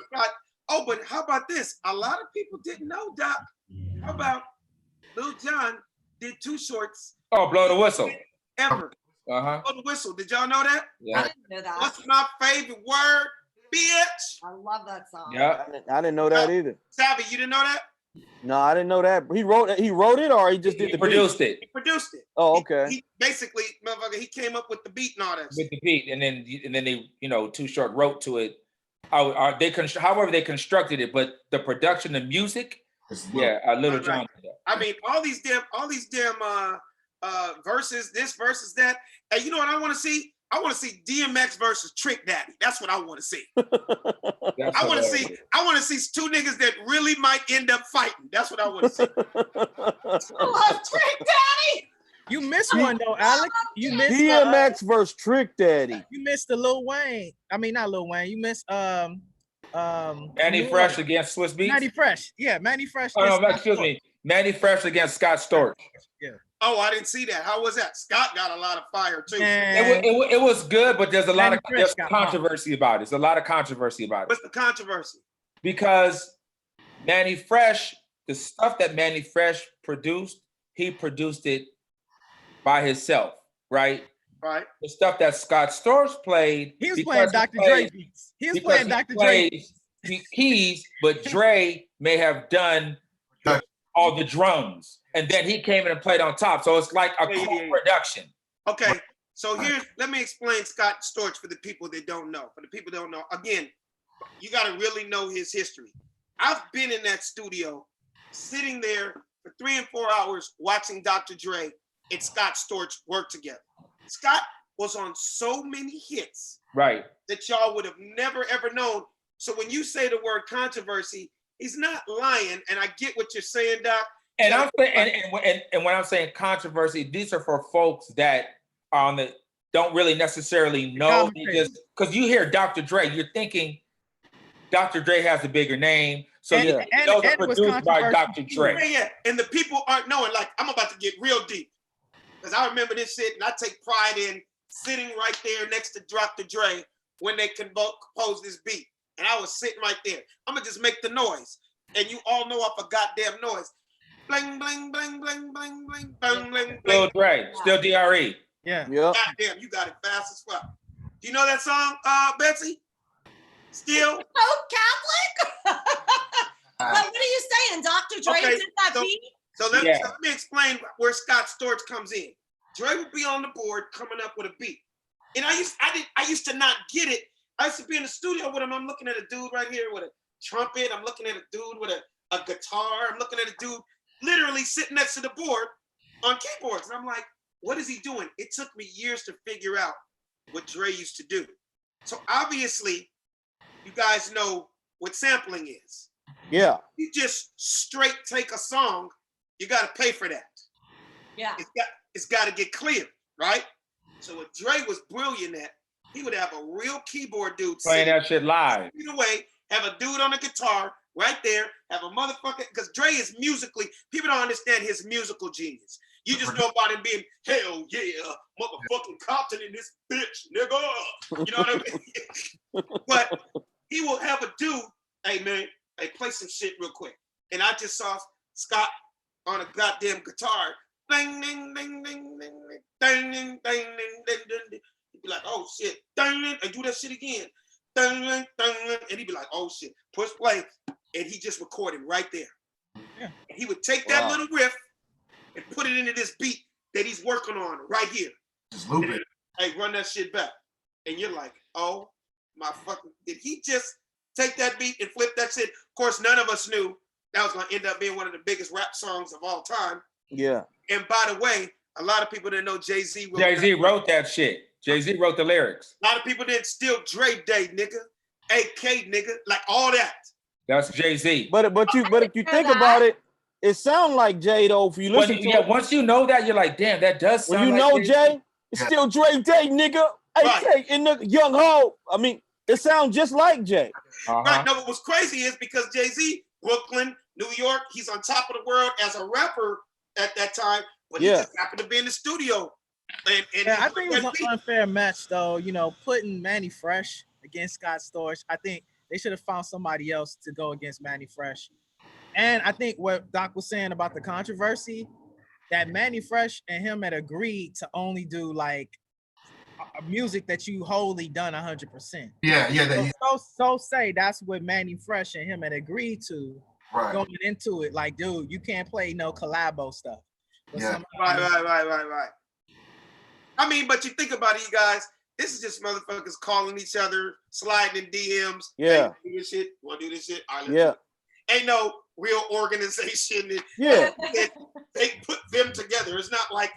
Oh, but how about this? A lot of people didn't know, Doc. How about Lil Jon did 2 shorts? Oh, Blow the Whistle. Ever. Uh-huh. Blow the Whistle. Did y'all know that? Yeah. I didn't know that. What's my favorite word? Bitch. I love that song. Yeah. I didn't know that either. Savvy, you didn't know that? No, I didn't know that. He wrote it or he just did the produced beat? it. He produced it. Oh, okay. He basically, motherfucker, he came up with the beat and all that. With the beat, and then they, Too Short wrote to it. However they constructed it, but the production, the music, Little John did that. I mean, all these damn verses, this versus that. And you know what I want to see? I want to see DMX versus Trick Daddy. That's what I want to see. I want to see 2 niggas that really might end up fighting. That's what I want to see. I love Trick Daddy. You missed one though, Alex. You missed DMX versus Trick Daddy. You missed the Lil Wayne. I mean, not Lil Wayne. You missed Manny Fresh against Swiss Beats. Manny Fresh. Yeah, Manny Fresh. Oh, no, excuse me. Manny Fresh against Scott Storch. Yeah. Oh, I didn't see that. How was that? Scott got a lot of fire too. It was good, but there's a lot of controversy about it. There's a lot of controversy about it. What's the controversy? Because Manny Fresh, the stuff that Manny Fresh produced, he produced it by himself, right? Right. The stuff that Scott Storch played, he was playing Dr. Dre beats. He was playing Dr. Dre keys, but Dre may have done all the drums. And then he came in and played on top. So it's like a co-production. Okay. So let me explain Scott Storch for the people that don't know. For the people that don't know, again, you got to really know his history. I've been in that studio, sitting there for 3 and 4 hours watching Dr. Dre and Scott Storch work together. Scott was on so many hits, right, that y'all would have never ever known. So when you say the word controversy, he's not lying, and I get what you're saying, Doc. And I'm saying, and when I'm saying controversy, these are for folks that are don't really necessarily know. Just because you hear Dr. Dre, you're thinking Dr. Dre has a bigger name, so those are produced by Dr. Dre. Yeah, and the people aren't knowing. Like, I'm about to get real deep because I remember this shit, and I take pride in sitting right there next to Dr. Dre when they compose this beat, and I was sitting right there. I'm gonna just make the noise, and you all know off a goddamn noise. Bling, bling, bling, bling, bling, bling, bling, bling. Still Dre, still DRE. Yeah. God damn, you got it fast as fuck. Do you know that song, Betsy? Still? Oh, Catholic? What are you saying? Dr. Dre did that beat? So let me explain where Scott Storch comes in. Dre would be on the board coming up with a beat. And I used to not get it. I used to be in the studio with him. I'm looking at a dude right here with a trumpet. I'm looking at a dude with a guitar. I'm looking at a dude literally sitting next to the board on keyboards. And I'm like, what is he doing? It took me years to figure out what Dre used to do. So obviously, you guys know what sampling is. Yeah. You just straight take a song, you got to pay for that. Yeah. It's got to get clear, right? So what Dre was brilliant at, he would have a real keyboard dude playing that shit live. Away, have a dude on the guitar right there, have a motherfucker, because Dre is musically, people don't understand his musical genius. You just know about him being, hell yeah, motherfucking Compton in this bitch, nigga. You know what I mean? But he will have a dude, hey man, hey, play some shit real quick. And I just saw Scott on a goddamn guitar. Ding, ding, ding, ding, ding, ding, ding, ding, ding, ding, ding. He'd be like, oh shit, ding, ding, and do that shit again. Ding, ding, ding, and he'd be like, oh shit, push play. And he just recorded right there. Yeah. And he would take that little riff and put it into this beat that he's working on right here. Just loop it. Hey, run that shit back. And you're like, oh my fucking, did he just take that beat and flip that shit? Of course, none of us knew that was gonna end up being one of the biggest rap songs of all time. Yeah. And by the way, a lot of people didn't know Jay-Z wrote that shit. Jay-Z wrote the lyrics. A lot of people didn't steal Dre Day, nigga. AK, nigga, like all that. That's Jay-Z. But if you think about it, it sounds like Jay though. If you listen to it, once you know that, you're like, damn, that does sound when you like know Jay, it's still Dre Day, nigga. AK in the Young Ho. I mean, it sounds just like Jay. Right. No, what was crazy is because Jay-Z, Brooklyn, New York, he's on top of the world as a rapper at that time, but he just happened to be in the studio. And I think it was an unfair match, though. You know, putting Manny Fresh against Scott Storch. I think they should have found somebody else to go against Manny Fresh. And I think what Doc was saying about the controversy, that Manny Fresh and him had agreed to only do like a music that you wholly done 100%. Yeah. So say that's what Manny Fresh and him had agreed to going into it. Like, dude, you can't play no collabo stuff. Right. I mean, but you think about it, you guys, this is just motherfuckers calling each other, sliding in DMs. Yeah. Hey, do this shit. Want to do this shit? Ain't no real organization. They put them together. It's not like.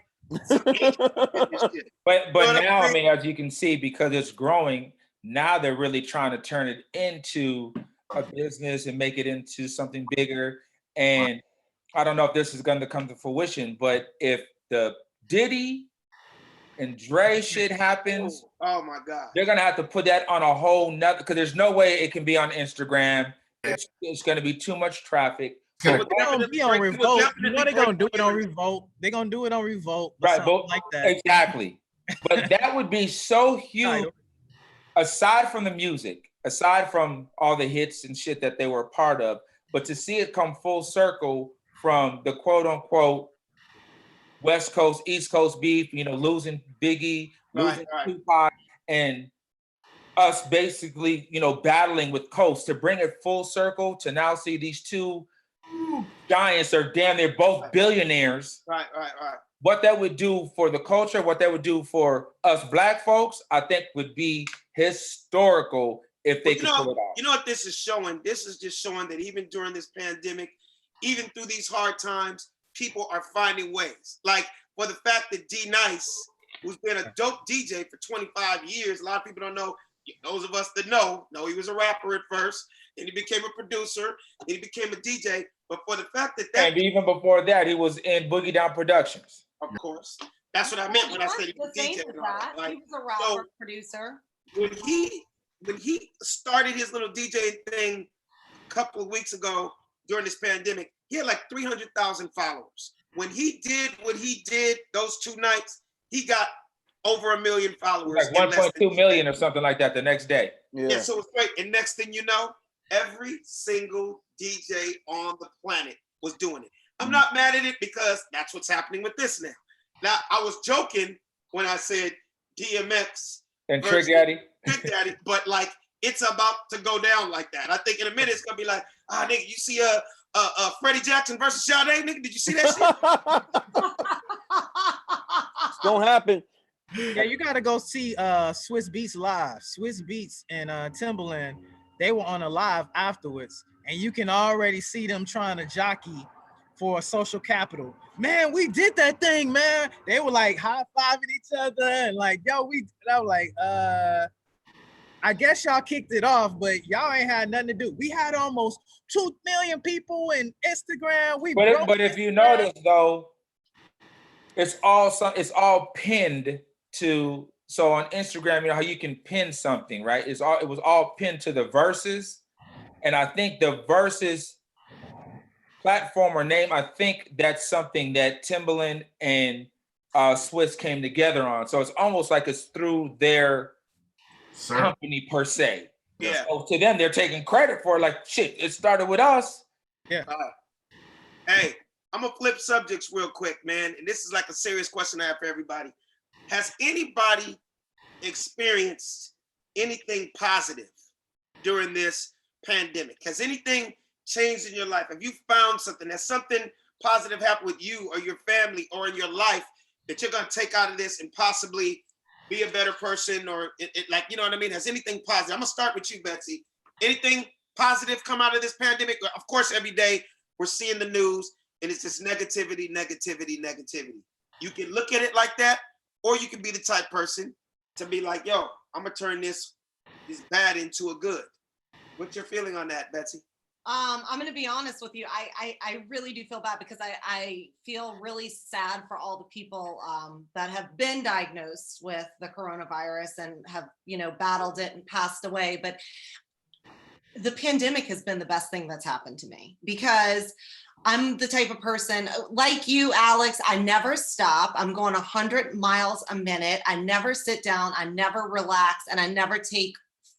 But now, I mean, as you can see, because it's growing, now they're really trying to turn it into a business and make it into something bigger. And I don't know if this is going to come to fruition, but if the Diddy and Dre shit happens, oh my God, they're gonna have to put that on a whole nother, because there's no way it can be on Instagram. It's gonna be too much traffic. It's gonna be on Revolt. You know they're gonna do it on Revolt. They're gonna do it on Revolt, right? But like that. Exactly. But that would be so huge. Aside from the music, aside from all the hits and shit that they were a part of, but to see it come full circle from the quote unquote West Coast, East Coast beef, you know, losing Biggie, losing Tupac, and us basically, you know, battling with Coast, to bring it full circle, to now see these two giants are damn near both billionaires. Right. What that would do for the culture, what that would do for us Black folks, I think would be historical if they could pull it off. You know what this is showing? This is just showing that even during this pandemic, even through these hard times, people are finding ways. Like, for the fact that D Nice, who's been a dope DJ for 25 years, a lot of people don't know. Those of us that know he was a rapper at first, then he became a producer, then he became a DJ. But for the fact that and even before that, he was in Boogie Down Productions. Of course, that's what I meant when I said he was a DJ. He was a rapper, producer. When he started his little DJ thing a couple of weeks ago during this pandemic, he had like 300,000 followers. When he did what he did those 2 nights, he got over 1 million followers. Like 1.2 million or something like that the next day. Yeah, so it's great. And next thing you know, every single DJ on the planet was doing it. I'm not mad at it because that's what's happening with this now. Now, I was joking when I said DMX and Trick Daddy, but like, it's about to go down like that. I think in a minute it's gonna be like, nigga, you see Freddie Jackson versus Sade, nigga? Did you see that shit? It's gonna happen. Yeah, you gotta go see Swiss Beats live. Swiss Beats and Timbaland, they were on a live afterwards, and you can already see them trying to jockey for social capital. Man, we did that thing, man. They were like high-fiving each other and like, yo, and I was like, I guess y'all kicked it off, but y'all ain't had nothing to do. We had almost 2 million people in Instagram. But if you notice though, it's all pinned to. So on Instagram, you know how you can pin something, right? It was all pinned to the verses, and I think the verses platform or name, I think that's something that Timbaland and Swiss came together on. So it's almost like it's through their company per se. Yeah. So to them, they're taking credit for like, shit, it started with us. Yeah. Hey, I'm gonna flip subjects real quick, man. And this is like a serious question I have for everybody. Has anybody experienced anything positive during this pandemic? Has anything changed in your life? Have you found something? Has something positive happened with you or your family or in your life that you're gonna take out of this and possibly be a better person, or like, you know what I mean? Has anything positive? I'm gonna start with you, Betsy. Anything positive come out of this pandemic? Of course, every day we're seeing the news and it's just negativity, negativity, negativity. You can look at it like that, or you can be the type person to be like, yo, I'm gonna turn this bad into a good. What's your feeling on that, Betsy? I'm going to be honest with you. I really do feel bad because I feel really sad for all the people that have been diagnosed with the coronavirus and have, you know, battled it and passed away. But the pandemic has been the best thing that's happened to me, because I'm the type of person like you, Alex. I never stop. I'm going 100 miles a minute. I never sit down. I never relax. And I never take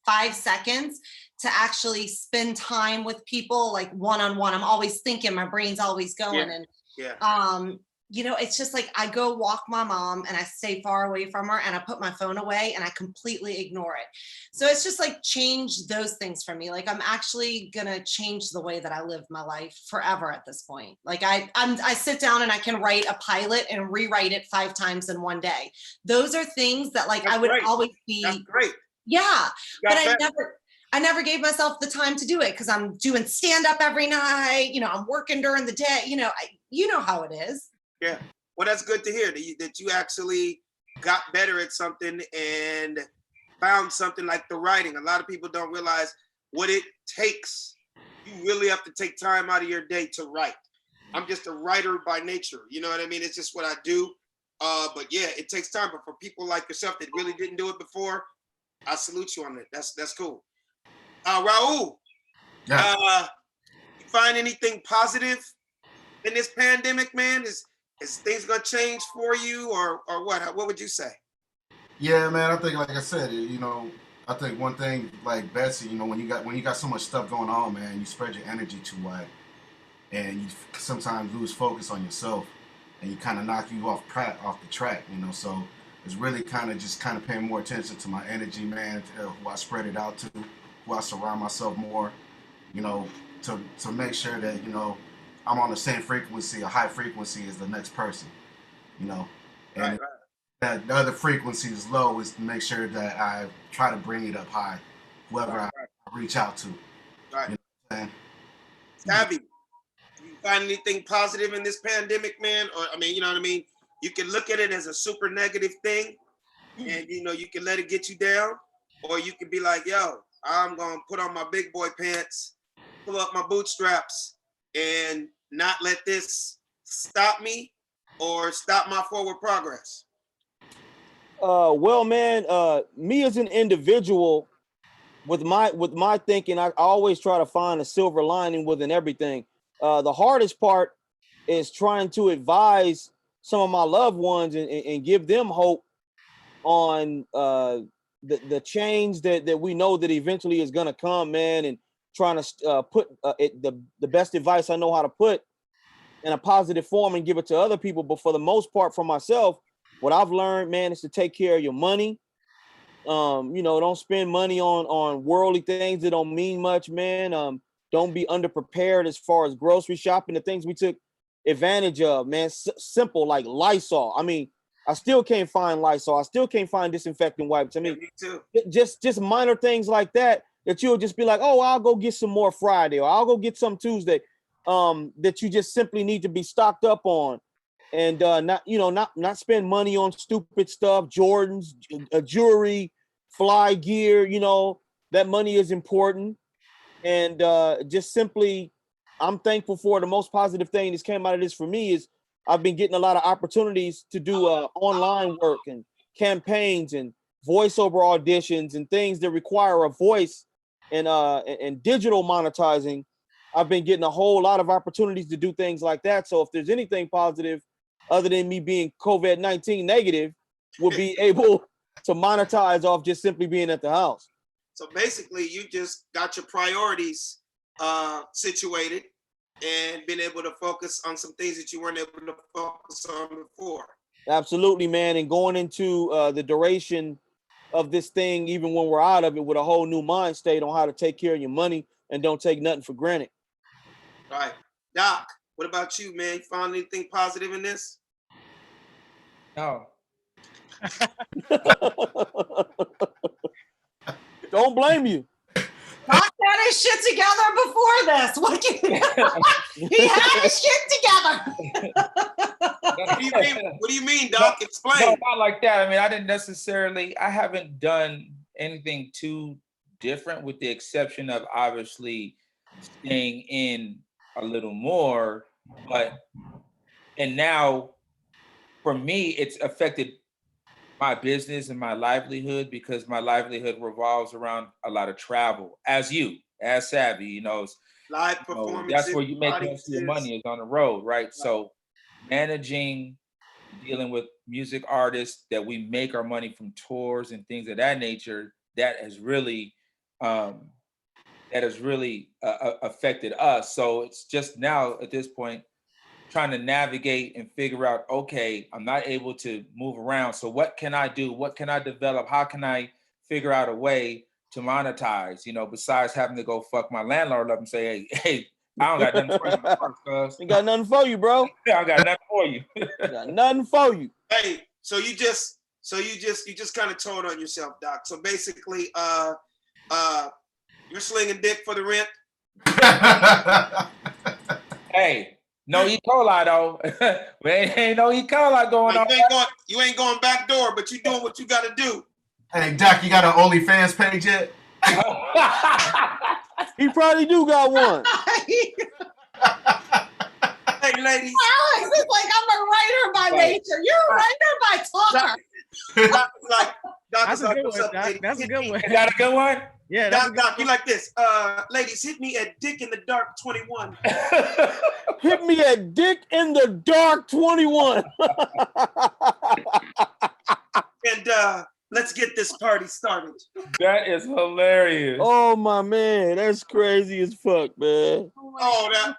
5 seconds to actually spend time with people like one-on-one. I'm always thinking, my brain's always going. And you know, it's just like I go walk my mom and I stay far away from her and I put my phone away and I completely ignore it. So it's just like changed those things for me. Like I'm actually gonna change the way that I live my life forever at this point. Like I sit down and I can write a pilot and rewrite it 5 times in one day. Those are things that like That's I would great. always be. That's great. Yeah, but Got I never gave myself the time to do it because I'm doing stand up every night. You know, I'm working during the day. You know how it is. Yeah. Well, that's good to hear that you actually got better at something and found something like the writing. A lot of people don't realize what it takes. You really have to take time out of your day to write. I'm just a writer by nature. You know what I mean? It's just what I do. But yeah, it takes time. But for people like yourself that really didn't do it before, I salute you on it. That's cool. Raul, Yeah. you find anything positive in this pandemic, man? Is things gonna change for you, or what? What would you say? Yeah, man. I think, like I said, you know, I think one thing, like Betsy, you know, when you got so much stuff going on, man, you spread your energy too wide, and you sometimes lose focus on yourself, and you kind of knock you off the track, you know. So it's really kind of paying more attention to my energy, man, to who I spread it out to, who I surround myself more, you know, to make sure that, you know, I'm on the same frequency, a high frequency as the next person, you know, and Right. that the other frequency is low, is to make sure that I try to bring it up high, whoever I reach out to. Right. You know what I'm saying? Abby, you find anything positive in this pandemic, man? Or I mean, you know what I mean? You can look at it as a super negative thing, and you know, you can let it get you down, or you can be like, yo, I'm gonna put on my big boy pants, pull up my bootstraps, and not let this stop me or stop my forward progress. Well, man, me as an individual, with my thinking, I always try to find a silver lining within everything. The hardest part is trying to advise some of my loved ones and give them hope on the change that we know that eventually is going to come, man, and trying to put the best advice I know how to put in a positive form and give it to other people. But for the most part, for myself, what I've learned, man, is to take care of your money. You know, don't spend money on worldly things that don't mean much, man. Don't be underprepared as far as grocery shopping, the things we took advantage of, man. Simple, like Lysol. I mean, I still can't find Lysol. I still can't find disinfectant wipes. I mean, me too. just minor things like that you'll just be like, oh, I'll go get some more Friday, or I'll go get some Tuesday. That you just simply need to be stocked up on, and not spend money on stupid stuff, Jordans, jewelry, fly gear. You know, that money is important, and just simply, I'm thankful for the most positive thing that's came out of this for me is I've been getting a lot of opportunities to do online work and campaigns and voiceover auditions and things that require a voice, and digital monetizing. I've been getting a whole lot of opportunities to do things like that. So if there's anything positive, other than me being COVID-19 negative, will be able to monetize off just simply being at the house. So basically, you just got your priorities situated and been able to focus on some things that you weren't able to focus on before. Absolutely, man. And going into the duration of this thing, even when we're out of it, with a whole new mind state on how to take care of your money and don't take nothing for granted. All right. Doc, what about you, man? You found anything positive in this? No. Don't blame you. Doc had his shit together before this. What he had his shit together. What do you mean, Doc? Explain. No, not like that. I mean, I haven't done anything too different, with the exception of obviously staying in a little more. And now for me, it's affected my business and my livelihood, because my livelihood revolves around a lot of travel. As Savvy, Live performances. that's where you make most of your money, is on the road, right? So managing, dealing with music artists that we make our money from tours and things of that nature, that has really affected us. So it's just now at this point trying to navigate and figure out, okay, I'm not able to move around. So what can I do? What can I develop? How can I figure out a way to monetize, besides having to go fuck my landlord up and say, hey, I don't got nothing for you. Ain't got nothing for you, bro. I got nothing for you. Got nothing for you. Hey, so you just kind of told on yourself, Doc. So basically, you're slinging dick for the rent. Hey, no E. coli though. Ain't no E. coli going on. You ain't going back door, but you doing what you got to do. Hey, Doc, you got an OnlyFans page yet? He probably do got one. Hey, ladies. Alex is like, I'm a writer by nature. You're a writer by talker. That's a good one, Doc. That's a good one. Is that a good one? Yeah, Doc, you like this. Ladies, hit me at Dick in the Dark 21. Hit me at Dick in the Dark 21. And let's get this party started. That is hilarious. Oh my man, that's crazy as fuck, man. Oh,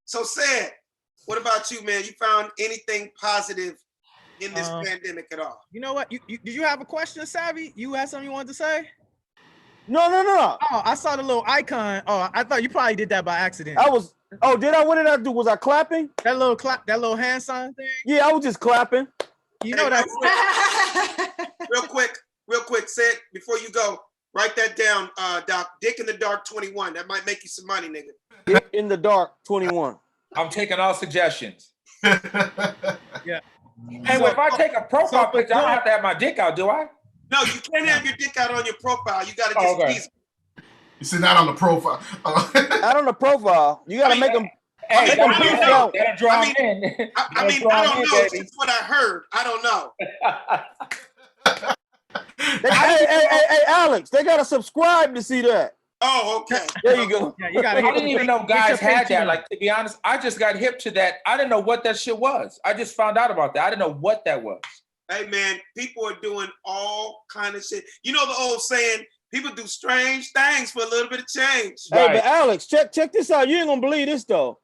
so sad. What about you, man? You found anything positive in this pandemic at all? You know what? Did you have a question, Savvy? You had something you wanted to say? No. Oh, I saw the little icon. Oh, I thought you probably did that by accident. Did I? What did I do? Was I clapping? That little clap, that little hand sign thing? Yeah, I was just clapping. You know that. Real quick, say it before you go. Write that down, Doc. Dick in the Dark 21. That might make you some money, nigga. Dick in the Dark 21. I'm taking all suggestions. Yeah. Hey, if I take a profile picture, I don't have to have my dick out, do I? No, you can't have your dick out on your profile. You got to just tease. You see, not on the profile. Not on the profile. You got to make them. Hey, I don't know. Draw in. I don't know. It's just what I heard. I don't know. Hey, Alex, they got to subscribe to see that. Oh, okay. There you go. Yeah, you gotta I didn't even know guys had that. Like, to be honest, I just got hip to that. I didn't know what that shit was. I just found out about that. I didn't know what that was. Hey, man, people are doing all kind of shit. You know the old saying, people do strange things for a little bit of change. Hey, Right. but Alex, check this out. You ain't gonna believe this though.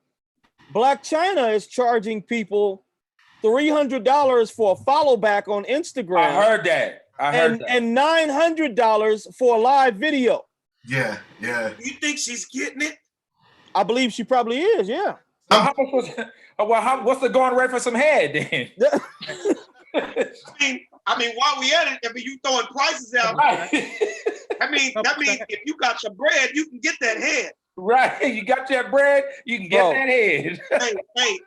Black China is charging people $300 for a follow back on Instagram. I heard that. And $900 for a live video. Yeah. You think she's getting it? I believe she probably is. Yeah. What's the going rate for some head then? I mean, while we at it, you throwing prices out. Right. That means if you got your bread, you can get that head. Right. You got your bread, you can get that head. hey,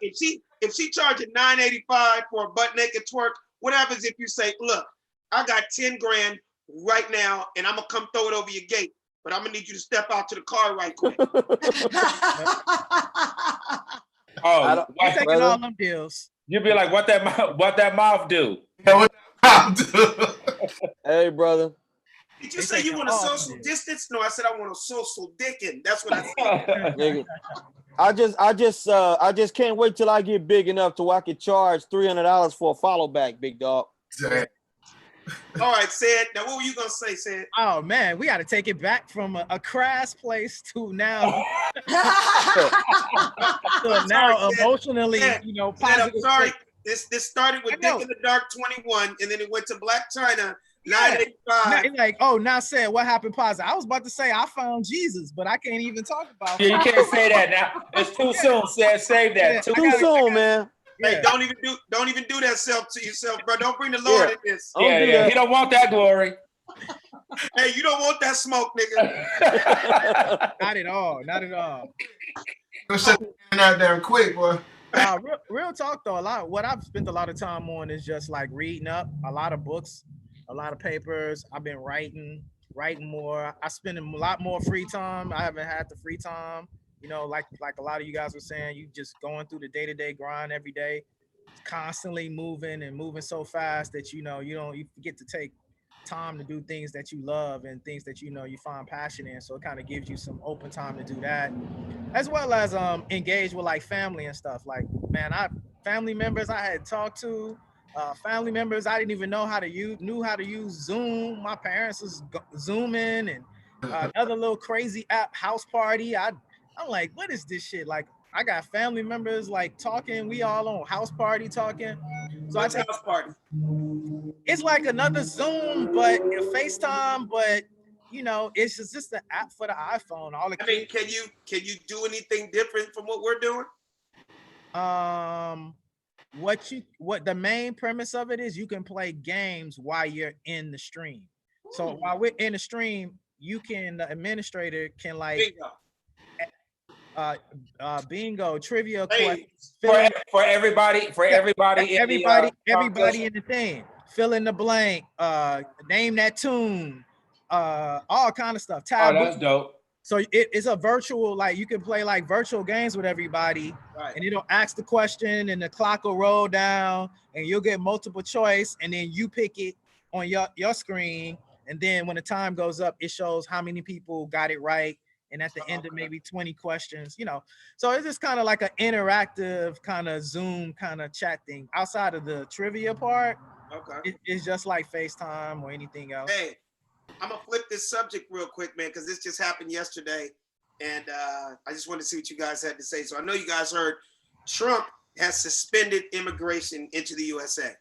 if she charging $985 for a butt naked twerk, what happens if you say, look, I got 10 grand right now, and I'm gonna come throw it over your gate, but I'm gonna need you to step out to the car right quick. Oh, I'm taking all them deals. You'd be like, what that mouth do? What that mouth do? Hey, brother. Did you say you want a social distance? No, I said I want a social dicking. That's what I said. Nigga. I just can't wait till I get big enough to where I can charge $300 for a follow back, big dog. All right, Sid. Now, what were you gonna say, Sid? Oh man, we got to take it back from a crass place to now, to now Sid. emotionally, Sid, you know, Sid, positive. I'm sorry. This started with I Dick know. in the Dark 21, and then it went to Black China Yeah. 985. Like, oh, now said what happened positive. I was about to say I found Jesus, but I can't even talk about Yeah, you can't say that now. It's too soon, Sid. Save that. Yeah, Too Too soon, man. Hey, Yeah. don't even do that self to yourself, bro. Don't bring the Lord Yeah. in this. Don't do that. He don't want that glory. Hey, you don't want that smoke, nigga. Not at all. Not at all. Go shut that down quick, boy. Real talk though, what I've spent a lot of time on is just like reading up a lot of books, a lot of papers. I've been writing more. I spend a lot more free time. I haven't had the free time, you know, like a lot of you guys were saying, you just going through the day-to-day grind every day, constantly moving so fast that you forget to take time to do things that you love and things that you find passion in. So it kind of gives you some open time to do that, as well as engage with like family and stuff. Like, man, family members I had talked to, family members I didn't even know knew how to use Zoom. My parents was Zooming, and another little crazy app, House Party. I'm like, what is this shit? Like, I got family members like talking. We all on House Party talking. So What's House Party? It's like another Zoom, but a FaceTime, but it's just an app for the iPhone. All the kids. Can you do anything different from what we're doing? What the main premise of it is, you can play games while you're in the stream. So while we're in the stream, the administrator can like bingo, trivia questions for everybody in the thing. Fill in the blank, name that tune, all kind of stuff. Taboo. Oh, that's dope. So it's a virtual, like you can play like virtual games with everybody, right? And it'll ask the question and the clock will roll down and you'll get multiple choice, and then you pick it on your screen. And then when the time goes up, it shows how many people got it right. And at the end of maybe 20 questions, so it's just kind of like an interactive kind of Zoom kind of chat thing outside of the trivia part. Okay. It's just like FaceTime or anything else. Hey, I'm gonna flip this subject real quick, man, because this just happened yesterday. And I just wanted to see what you guys had to say. So I know you guys heard Trump has suspended immigration into the USA.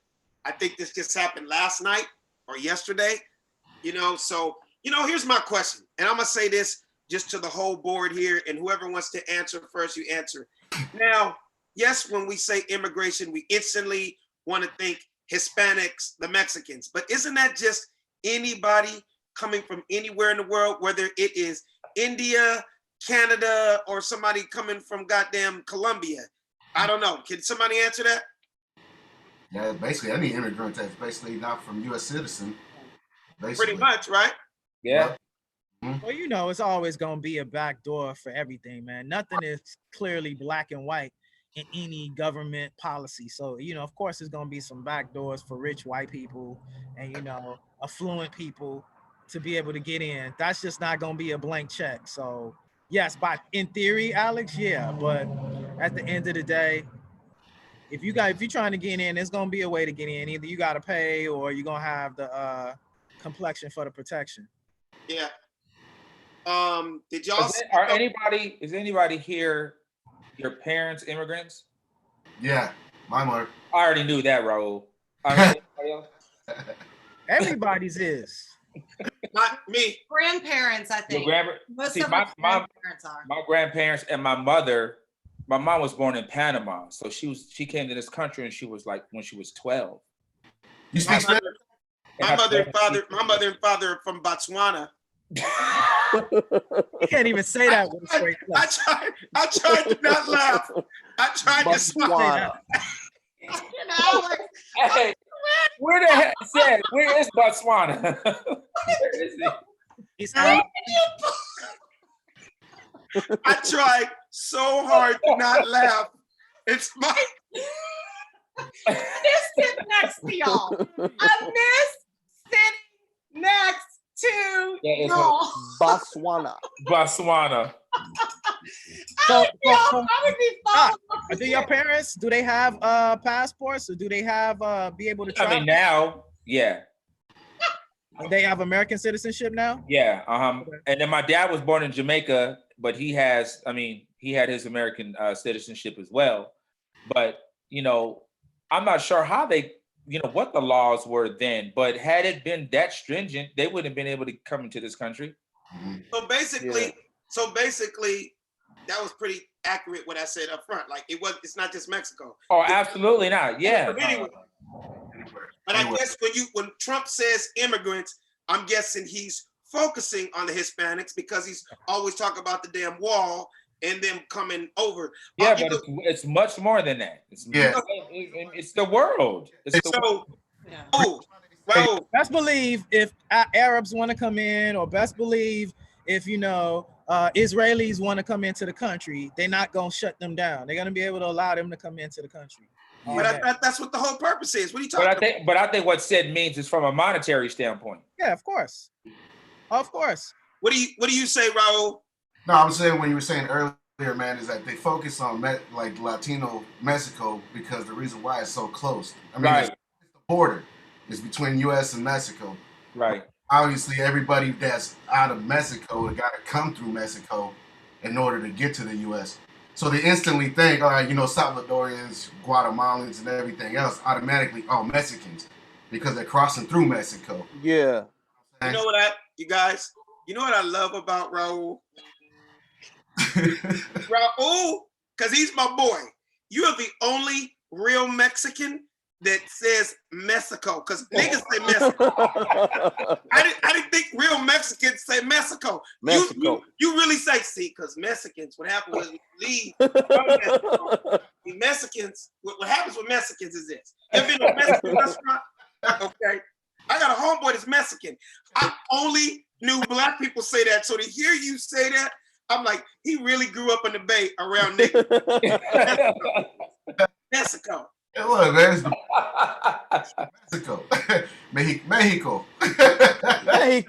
I think this just happened last night or yesterday, so, here's my question. And I'm gonna say this just to the whole board here, and whoever wants to answer first, you answer. Now, yes, when we say immigration, we instantly want to think Hispanics, the Mexicans, but isn't that just anybody coming from anywhere in the world, whether it is India, Canada, or somebody coming from goddamn Colombia? I don't know. Can somebody answer that? Yeah, basically any immigrant that's basically not from U.S. citizen. Basically. Pretty much, right? Yeah. Well, it's always going to be a backdoor for everything, man. Nothing is clearly black and white in any government policy. So, of course, there's going to be some backdoors for rich white people and, affluent people to be able to get in. That's just not going to be a blank check. So, yes, in theory, Alex, yeah. But at the end of the day, if you're trying to get in, there's going to be a way to get in. Either you got to pay or you're going to have the complexion for the protection. Yeah. Did y'all? Is anybody here your parents immigrants? Yeah, my mother. I already knew that, Raul. Everybody's is. Not me. Grandparents, I think. Most of my grandparents are. My grandparents and my mother. My mom was born in Panama, so she came to this country and she was like when she was 12. You speak Spanish? My mother and father are from Botswana. You can't even say that with a straight face. I tried to not laugh. I tried to smile. Hey, where the heck where is Botswana? Where is it? I tried so hard to not laugh. It's my I miss sitting next to y'all. I miss sitting next to y'all. Botswana. I would be following. Do your parents, do they have passports, or do they have be able to travel? I mean, now, yeah. They have American citizenship now? Yeah. Okay. And then my dad was born in Jamaica, but he had his American citizenship as well. But, I'm not sure how they, what the laws were then, but had it been that stringent, they wouldn't have been able to come into this country. So basically, that was pretty accurate what I said up front. Like it's not just Mexico. Oh, absolutely not. Yeah. Anyway, but I guess when Trump says immigrants, I'm guessing he's focusing on the Hispanics because he's always talking about the damn wall and them coming over. Yeah, but it's much more than that. It's the world. Best believe if Arabs want to come in, or best believe if Israelis want to come into the country, they're not gonna shut them down. They're gonna be able to allow them to come into the country. But that's what the whole purpose is. What are you talking about? But I think what said means is from a monetary standpoint. Yeah, of course. Of course. What do you say, Raul? No, I'm saying when you were saying earlier, man, is that they focus on like Latino Mexico because the reason why it's so close. I mean, it's the border is between U.S. and Mexico. Right. Obviously, everybody that's out of Mexico got to come through Mexico in order to get to the U.S. So they instantly think, all right, Salvadorians, Guatemalans, and everything else automatically, Mexicans, because they're crossing through Mexico. Yeah. You know what I love about Raul? Raul, because he's my boy. You are the only real Mexican that says Mexico, because niggas say Mexico. I didn't think real Mexicans say Mexico. Mexico. You really say, see, because Mexicans, what happened was we leave from Mexico. The Mexicans, what happens with Mexicans is this. You ever been to a Mexican restaurant? Okay. I got a homeboy that's Mexican. I only knew black people say that. So to hear you say that, I'm like, he really grew up in the Bay around niggas. Mexico. Hey, look, man, it's Mexico. Mexico.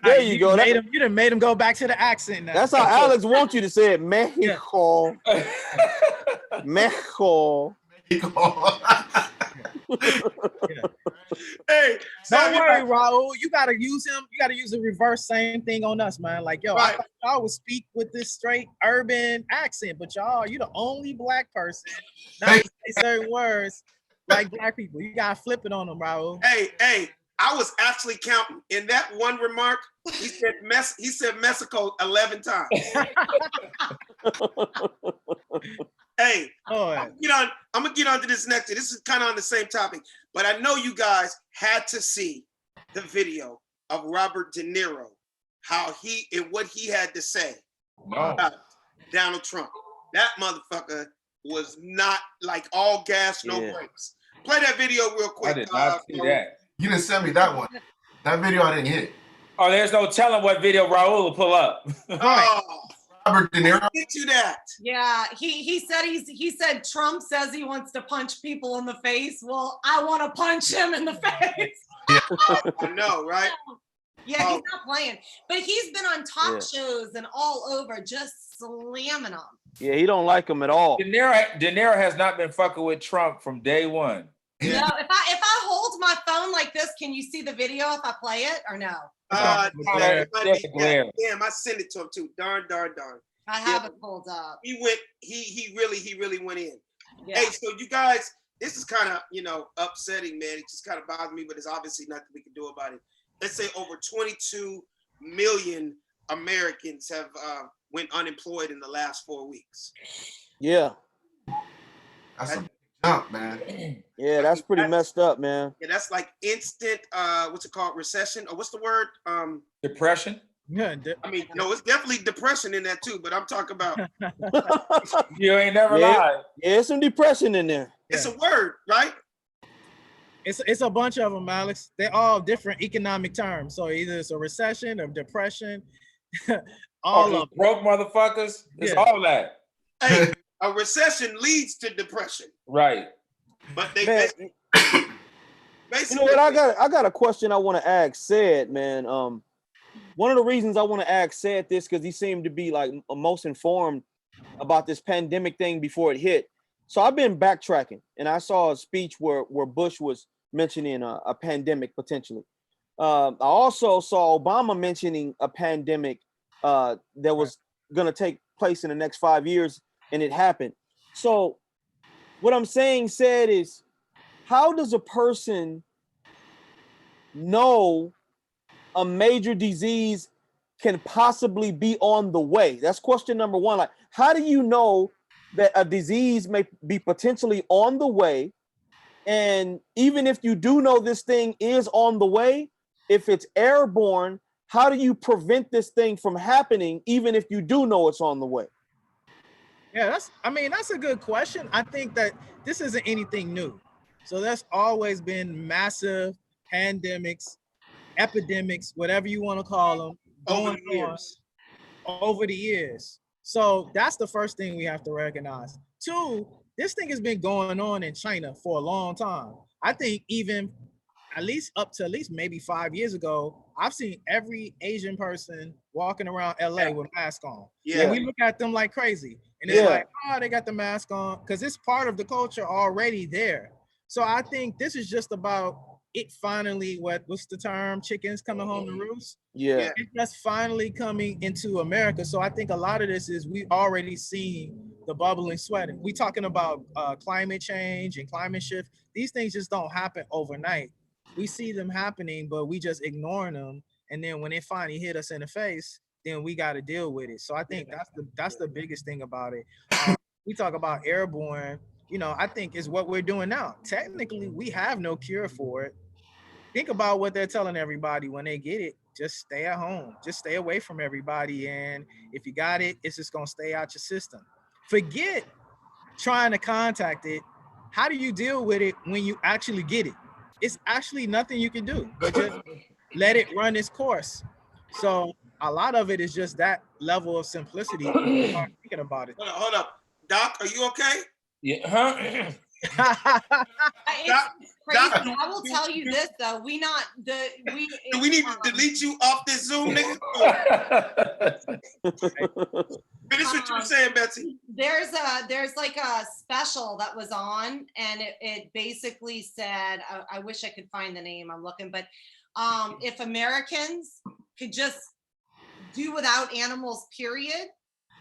There you go. You done made him go back to the accent now. That's how Alex wants you to say it. Mexico. Mexico. Hey, don't worry, Raul. You gotta use him. You gotta use the reverse same thing on us, man. Like, yo, I thought y'all would speak with this straight urban accent, but you the only black person not to say certain words like black people. You gotta flip it on them, Raul. Hey, I was actually counting. In that one remark, he said Mexico 11 times. Hey, I'm gonna get on to this next. This is kind of on the same topic, but I know you guys had to see the video of Robert De Niro, what he had to say about Donald Trump. That motherfucker was not like all gas, no brakes. Play that video real quick. I did not see that. You didn't send me that one. That video I didn't hit. Oh, there's no telling what video Raul will pull up. Robert De Niro. Get you that. Yeah, he said Trump says he wants to punch people in the face. Well, I want to punch him in the face. I know, right? Yeah, he's not playing. But he's been on talk shows and all over just slamming them. Yeah, he don't like him at all. De Niro has not been fucking with Trump from day one. Yeah. No, if I hold my phone like this, can you see the video if I play it or no? Damn, I sent it to him too. Darn. I have it pulled up. He really went in. Yeah. Hey, so you guys, this is kind of, upsetting, man. It just kind of bothers me, but there's obviously nothing we can do about it. Let's say over 22 million Americans have went unemployed in the last 4 weeks. Yeah. That's a big jump, man. Yeah, that's pretty messed up, man. Yeah, that's like instant, what's it called, recession? Or what's the word? Depression? Yeah, I mean, no, it's definitely depression in that too, but I'm talking about. You ain't never lied. Yeah, there's some depression in there. It's a word, right? It's a bunch of them, Alex. They're all different economic terms. So either it's a recession or depression. All of broke motherfuckers. It's all that. Hey, a recession leads to depression. Right. But they Man, basically. You know what? I got a question I want to ask Said, man. One of the reasons I want to ask Said this because he seemed to be like most informed about this pandemic thing before it hit. So I've been backtracking, and I saw a speech where Bush was mentioning a pandemic potentially. I also saw Obama mentioning a pandemic that was going to take place in the next 5 years, and it happened. So what I'm saying is, how does a person know a major disease can possibly be on the way? That's question number one. Like, how do you know that a disease may be potentially on the way? And even if you do know this thing is on the way, if it's airborne, how do you prevent this thing from happening, even if you do know it's on the way? Yeah, that's a good question. I think that this isn't anything new. So there's always been massive pandemics, epidemics, whatever you want to call them, going on over the years. So that's the first thing we have to recognize. Two, this thing has been going on in China for a long time. I think even at least maybe 5 years ago, I've seen every Asian person walking around LA with mask on. Yeah. And we look at them like crazy. And it's like, oh, they got the mask on, because it's part of the culture already there. So I think this is just about it finally, what's the term? Chickens coming home to roost? Yeah. It's just finally coming into America. So I think a lot of this is we already seen the bubbling sweating. We talking about climate change and climate shift. These things just don't happen overnight. We see them happening, but we just ignoring them. And then when it finally hit us in the face, then we got to deal with it. So I think that's the biggest thing about it. We talk about airborne, I think is what we're doing now. Technically, we have no cure for it. Think about what they're telling everybody when they get it. Just stay at home. Just stay away from everybody. And if you got it, it's just going to stay out your system. Forget trying to contact it. How do you deal with it when you actually get it? It's actually nothing you can do, but just let it run its course. So a lot of it is just that level of simplicity. Thinking about it. Hold up. Doc, are you okay? Yeah. Huh? It's crazy. I will tell you this though. Do we need to delete you off this Zoom, nigga? Finish what you were saying, Betsy. There's like a special that was on, and it basically said, I wish I could find the name. I'm looking, but if Americans could just do without animals, period.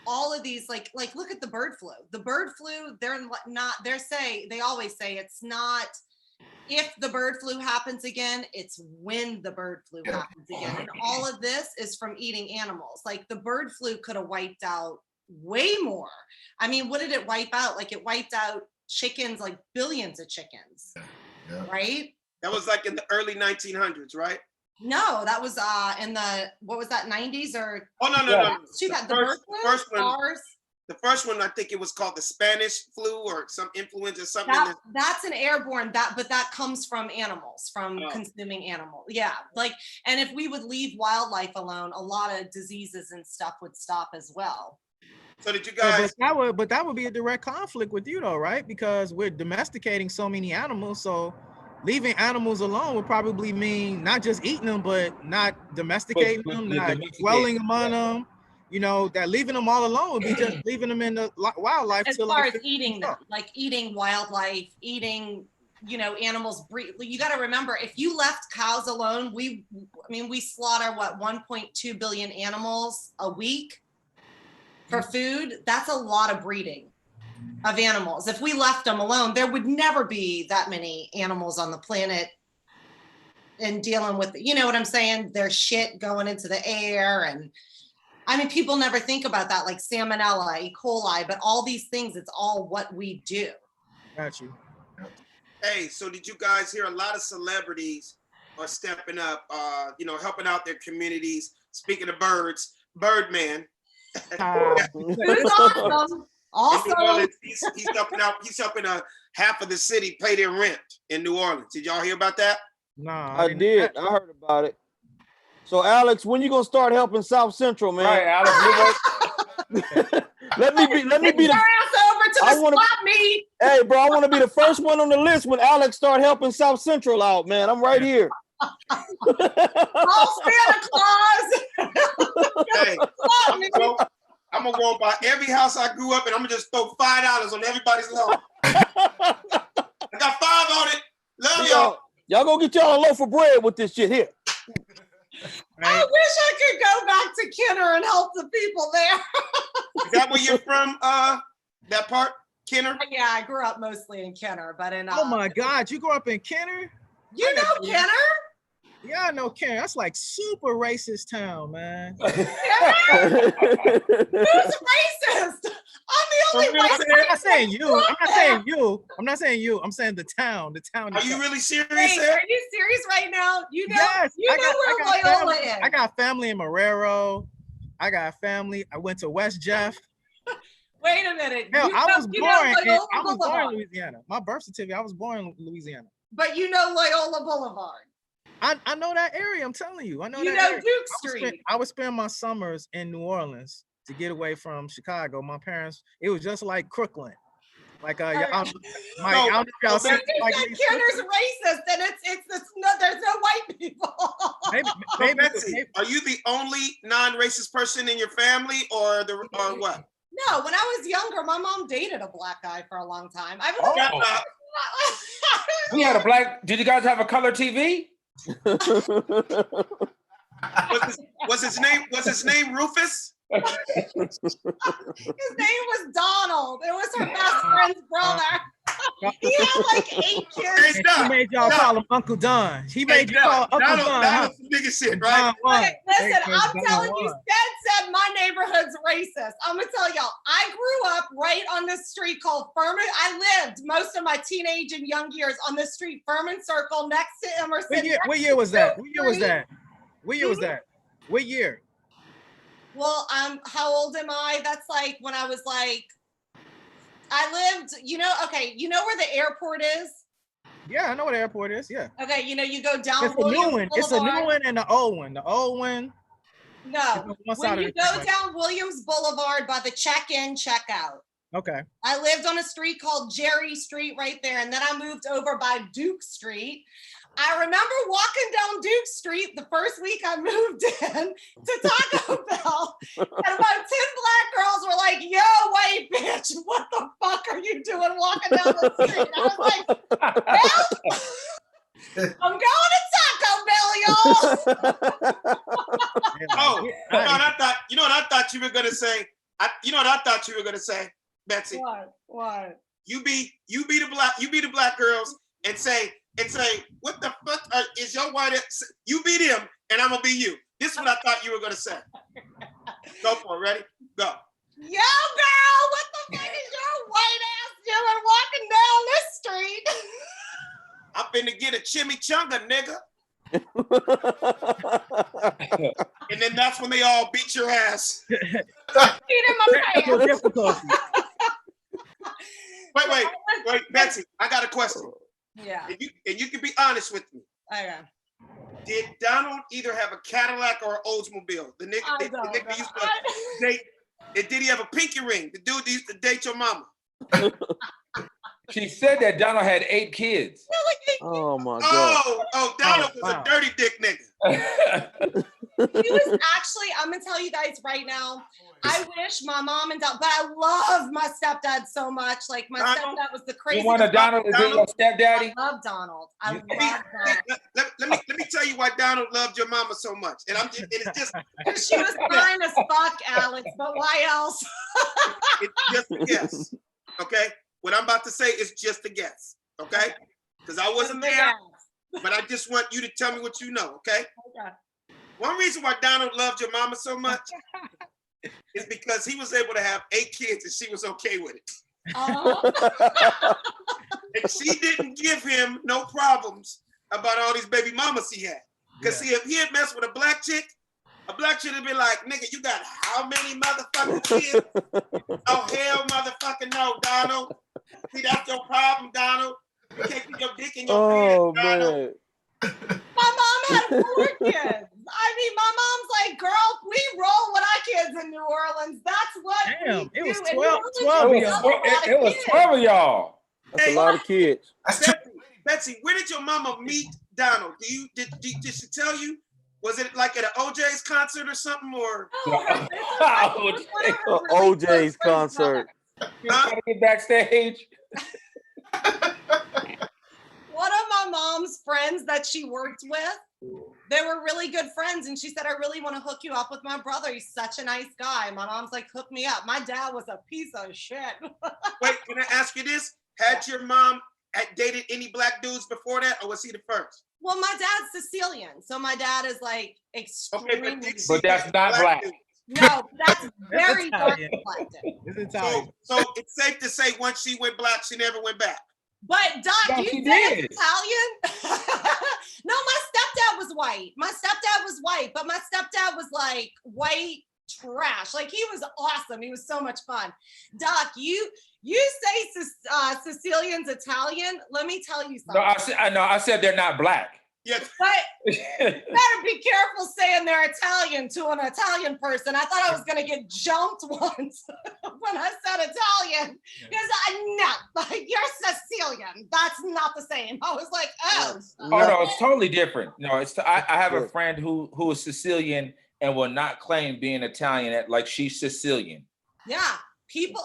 All of these, like look at the bird flu. The bird flu, they always say it's not if the bird flu happens again, it's when the bird flu happens again. And all of this is from eating animals. Like the bird flu could have wiped out way more. I mean, what did it wipe out? Like it wiped out chickens, like billions of chickens, right? That was like in the early 1900s, right? No, that was in the, what was that, 90s or? Oh, no. The bird flu, the first one, I think it was called the Spanish flu or some influenza or something. That's an airborne, but that comes from animals, from consuming animals. Yeah, like, and if we would leave wildlife alone, a lot of diseases and stuff would stop as well. So did you guys? But that would be a direct conflict with you though, right? Because we're domesticating so many animals, so leaving animals alone would probably mean not just eating them, but not domesticating them, not dwelling among them. You know, that leaving them all alone would be just leaving them in the wildlife. As far as eating them, like eating wildlife, eating, animals breed. You got to remember, if you left cows alone, we slaughter 1.2 billion animals a week for food. That's a lot of breeding of animals. If we left them alone, there would never be that many animals on the planet and dealing with, you know what I'm saying? There's shit going into the air. And I mean, people never think about that, like salmonella, E. coli, but all these things, it's all what we do. Got you. Hey, so did you guys hear a lot of celebrities are stepping up, helping out their communities? Speaking of birds, Birdman. Who's awesome. Also, he's helping out. He's helping half of the city pay their rent in New Orleans. Did y'all hear about that? No, I did. I heard about it. So, Alex, when you gonna start helping South Central, man? All right, Alex. let me be the. Ass over to the swap meet. Hey, bro, I want to be the first one on the list when Alex start helping South Central out, man. I'm right here. Oh, Santa Claus. Hey, I'm gonna go by every house I grew up in. I'm gonna just throw $5 on everybody's loan. I got 5 on it. Love y'all. Y'all gonna get y'all a loaf of bread with this shit here. I wish I could go back to Kenner and help the people there. Is that where you're from? That part, Kenner? Yeah, I grew up mostly in Kenner, but in Oh my God, you grew up in Kenner? You know Kenner? Yeah, I know Kenner. That's like super racist town, man. Who's racist? I'm the only racist. I'm not saying you. I'm not saying you. I'm not saying you. I'm saying the town. The town. Are you really serious? Wait, are you serious right now? You know, Yes, you know where Loyola is. I got family in Marrero. I got family. I went to West Jeff. Wait a minute. Hell, I was born in Boulevard. Louisiana. My birth certificate, I was born in Louisiana. But you know Loyola Boulevard. I know that area. I'm telling you. I know You that know area. Duke Street. I would spend my summers in New Orleans to get away from Chicago. My parents, it was just like Crooklyn. Like Kenner's like racist, and it's no, there's no white people. maybe, Betsy, are you the only non-racist person in your family, or what? No, when I was younger, my mom dated a black guy for a long time. We had a black. Did you guys have a color TV? Was his name Rufus? His name was Donald. It was her best friend's brother. He had like 8 kids. He made y'all call him Uncle Don. He made you call Uncle Don. That was the biggest shit, right? Okay, listen, I'm telling you, said my neighborhood's racist. I'm gonna tell y'all, I grew up right on this street called Furman. I lived most of my teenage and young years on this street, Furman Circle, next to Emerson. What year was that? What year? Well, how old am I? That's like when I was like, I lived, you know where the airport is? Yeah, I know what the airport is. Yeah. Okay, you go down. It's a new one. It's a new one and the old one. The old one. No, when you go down Williams Boulevard by the check-in, check-out. Okay. I lived on a street called Jerry Street right there, and then I moved over by Duke Street. I remember walking down Duke Street the first week I moved in to Taco Bell, and about 10 black girls were like, "Yo, white bitch, what the fuck are you doing walking down the street?" I was like, "Well, I'm going to Taco Bell, y'all." You know what I thought you were gonna say? Betsy. What? You be the black girls and say, what the fuck is your white ass? You be them and I'm gonna be you. This is what I thought you were gonna say. Go for it. Ready? Go. Yo, girl, what the fuck is your white ass doing walking down this street? I'm finna get a chimichanga, nigga. And then that's when they all beat your ass. Beat in my pants. Wait, Betsy, I got a question. Yeah. And you can be honest with me. Okay. Did Donald either have a Cadillac or an Oldsmobile? The nigga used to date. Did he have a pinky ring? The dude that used to date your mama. She said that Donald had 8 kids. Oh my God. Oh, Donald was a dirty dick nigga. He was actually, I'm gonna tell you guys right now, I wish my mom and dad, but I love my stepdad so much. Like my stepdad was the craziest. You want a Donald to be your stepdaddy? I love Donald. Let me tell you why Donald loved your mama so much. And it's just because she was fine as fuck, Alex, but why else? It's just a guess. Okay? What I'm about to say is just a guess. Okay? Because I wasn't there, but I just want you to tell me what you know, okay? Okay. One reason why Donald loved your mama so much is because he was able to have 8 kids and she was okay with it. And she didn't give him no problems about all these baby mamas he had. Because see, if he had messed with a black chick would be like, nigga, you got how many motherfucking kids? Oh, hell motherfucking no, Donald. See, that's your problem, Donald. You can't put your dick in your pants, Donald. Man. My mom had 4 kids. I mean, my mom's like, girl, we roll with our kids in New Orleans. That's what we do. It was 12 It was 12 of y'all. That's a lot of kids. Betsy, where did your mama meet Donald? Did she tell you? Was it like at an OJ's concert or something? Or OJ's concert. You trying to get backstage? one of my mom's friends that she worked with, they were really good friends. And she said, I really want to hook you up with my brother. He's such a nice guy. My mom's like, hook me up. My dad was a piece of shit. Wait, can I ask you this? Had your mom dated any black dudes before that, or was he the first? Well, my dad's Sicilian. So my dad is like extremely. Okay, but that's not black. dudes? No, that's very dark Italian. complected. It's Italian. So it's safe to say once she went black, she never went back. But Doc, No, you she said did. it's Italian? No, my stepdad was white. My stepdad was white, but my stepdad was like white trash. Like he was awesome. He was so much fun. Doc, you say Sicilian's Italian. Let me tell you something. No, I said they're not black. Yeah. But you better be careful saying they're Italian to an Italian person. I thought I was gonna get jumped once when I said Italian. Because you're Sicilian. That's not the same. I was like, oh. Oh no, it's totally different. No, I have a friend who is Sicilian and will not claim being Italian like she's Sicilian. Yeah.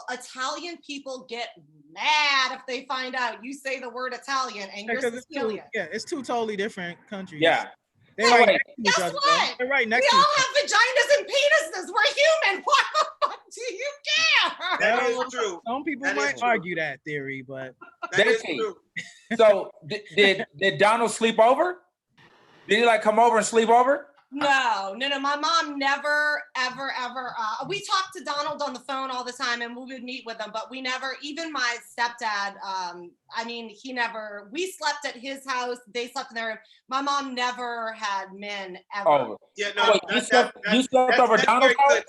Italian people get mad if they find out you say the word Italian and you're Sicilian. It's two totally different countries. Yeah. They're right next to each Guess other. what? They're right We next to all each have vaginas and penises. We're human. What the fuck do you care? That is other. true. Some people That is might true. argue that theory, but That is Becky. true. So did Donald sleep over? Did he like come over and sleep over? No. My mom never, ever. We talked to Donald on the phone all the time and we would meet with him, but we never, even my stepdad, we slept at his house. They slept in their room. My mom never had men ever. Oh, Yeah, no. wait, you slept over that's Donald's very house? good.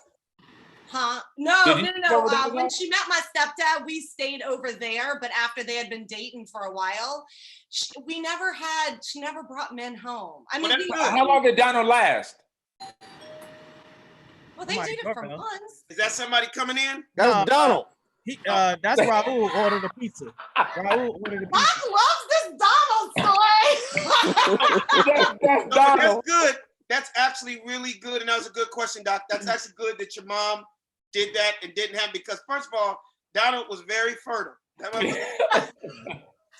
Huh? No. Did you go over Donald's When house? she met my stepdad, we stayed over there, but after they had been dating for a while, she never brought men home. I mean, Well, that's good. How long did Donald last? well, they My dated for girlfriend. months. Is that somebody coming in? That's Donald. That's Raul ordered a pizza. Raul ordered a Bob pizza. loves this Donald story. That's No, but Donald. that's good. That's actually really good, and that was a good question, Doc. That's actually good that your mom did that and didn't have, because first of all, Donald was very fertile. That was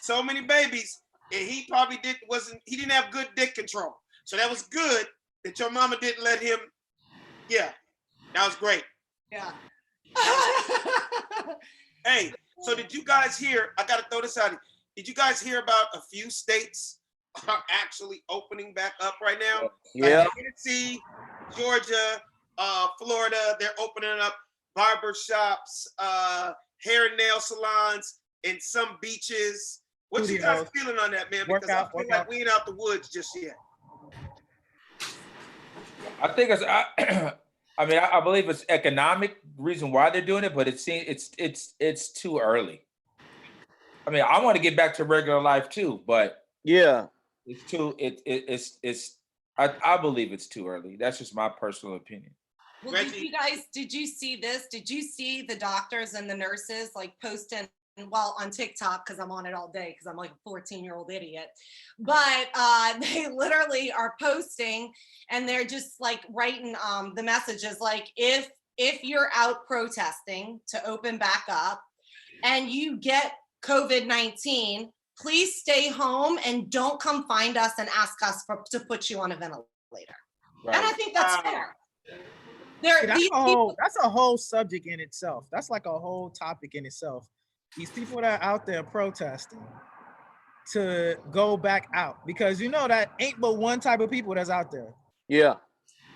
so many babies, and he probably didn't have good dick control. So that was good that your mama didn't let him. Yeah, that was great. Yeah. Hey, so did you guys hear? I gotta throw this out. Did you guys hear about a few states are actually opening back up right now? Yeah. Like Tennessee, Georgia, Florida, they're opening up barber shops, hair and nail salons, and some beaches. What you guys feeling on that, man? Because I feel like we ain't out the woods just yet. I think I believe it's economic reason why they're doing it, but it's too early. I mean, I want to get back to regular life too, but Yeah. I believe it's too early. That's just my personal opinion. Well, did you see this? Did you see the doctors and the nurses like posting, well, on TikTok, because I'm on it all day because I'm like a 14-year-old idiot, but they literally are posting and they're just like writing the messages like, if you're out protesting to open back up and you get COVID-19, please stay home and don't come find us and ask us to put you on a ventilator. Right. And I think that's fair. That's a whole subject in itself. That's like a whole topic in itself. These people that are out there protesting to go back out, because you know that ain't but one type of people that's out there. Yeah.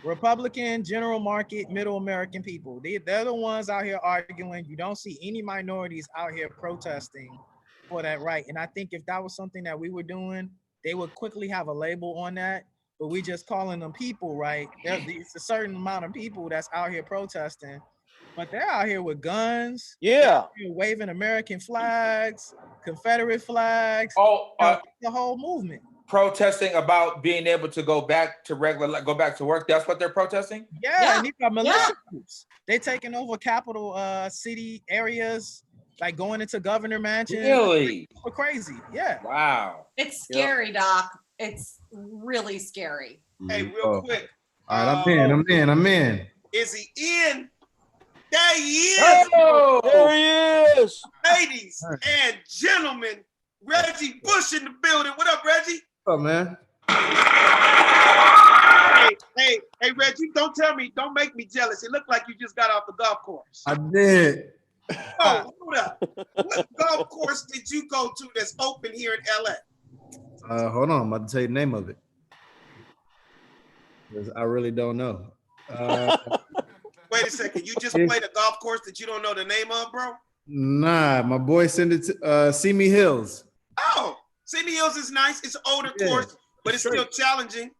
Republican, general market, middle American people. They're the ones out here arguing. You don't see any minorities out here protesting for that right. And I think if that was something that we were doing, they would quickly have a label on that. But we just calling them people, right? It's a certain amount of people that's out here protesting, but they're out here with guns. Yeah. Waving American flags, Confederate flags. Oh, the whole movement. Protesting about being able to go back to work. That's what they're protesting? Yeah. And these are militia groups. They taking over capital city areas, like going into governor mansions. Really? Like, crazy. Yeah. Wow. It's scary, Doc. It's really scary. Hey, real quick. All right, I'm in. Is he in? There he is. Oh, There he is. Ladies and gentlemen, Reggie Bush in the building. What up, Reggie? What's up, man? Hey, Reggie, don't make me jealous. It looked like you just got off the golf course. I did. Oh, hold up. What golf course did you go to that's open here in LA? Hold on, I'm about to tell you the name of it. I really don't know. Wait a second. You just played a golf course that you don't know the name of, bro? Nah, my boy sent it to Simi Hills. Oh, Simi Hills is nice. It's an older course, but it's still challenging.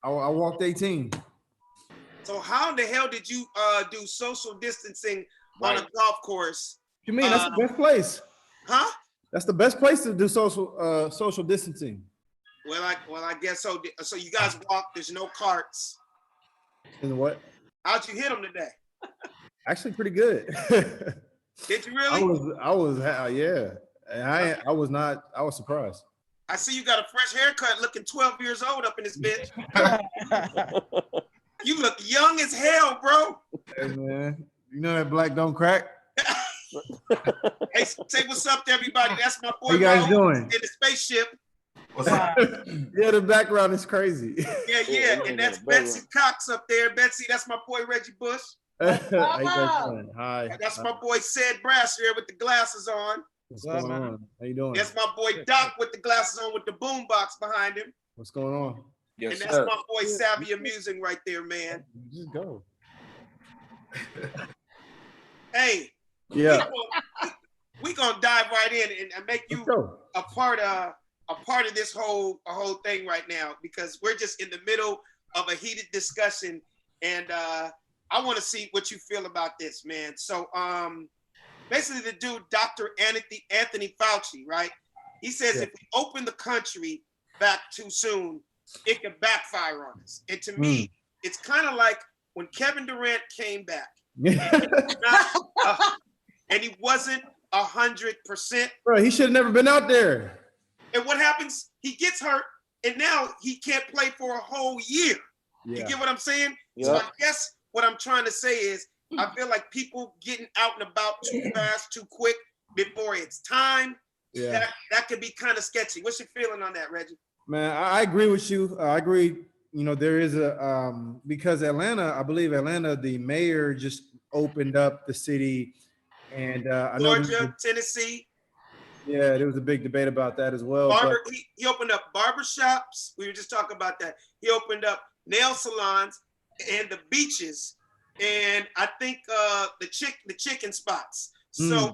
I walked 18. So how in the hell did you do social distancing on a golf course? What you mean? That's the best place. Huh? That's the best place to do social distancing. Well, I guess so. So you guys walk. There's no carts. And what? How'd you hit them today? Actually, pretty good. Did you really? I was, yeah. And I was surprised. I see you got a fresh haircut, looking 12 years old up in this bitch. You look young as hell, bro. Hey, man. You know that black don't crack? Hey, say what's up to everybody. That's my boy. How you guys doing? In the spaceship. What's up? Yeah, the background is crazy. Yeah. And that's Betsy Cox up there. Betsy, that's my boy Reggie Bush. How you guys doing? Hi. And that's my boy Sid Brass here with the glasses on. What's going on? How you doing? That's my boy Doc with the glasses on with the boom box behind him. What's going on? Yes, and that's sir. my boy Savvy Amusing right there, man. Just go. Hey. Yeah. We gonna dive right in and make you a part of this whole thing right now, because we're just in the middle of a heated discussion, and I want to see what you feel about this, man. So basically the dude, Dr. Anthony Fauci, right? He says if we open the country back too soon, it can backfire on us. And to me, it's kind of like when Kevin Durant came back and he wasn't 100%. Bro, he should have never been out there. And what happens? He gets hurt, and now he can't play for a whole year. Yeah. You get what I'm saying? Yeah. So I guess what I'm trying to say is I feel like people getting out and about too fast, too quick before it's time. Yeah. That could be kind of sketchy. What's your feeling on that, Reggie? Man, I agree with you. I agree. You know, there is because Atlanta, I believe Atlanta, the mayor just opened up the city, and I know Georgia, Tennessee. Yeah, there was a big debate about that as well. He opened up barbershops. We were just talking about that. He opened up nail salons and the beaches, and I think the chicken spots. So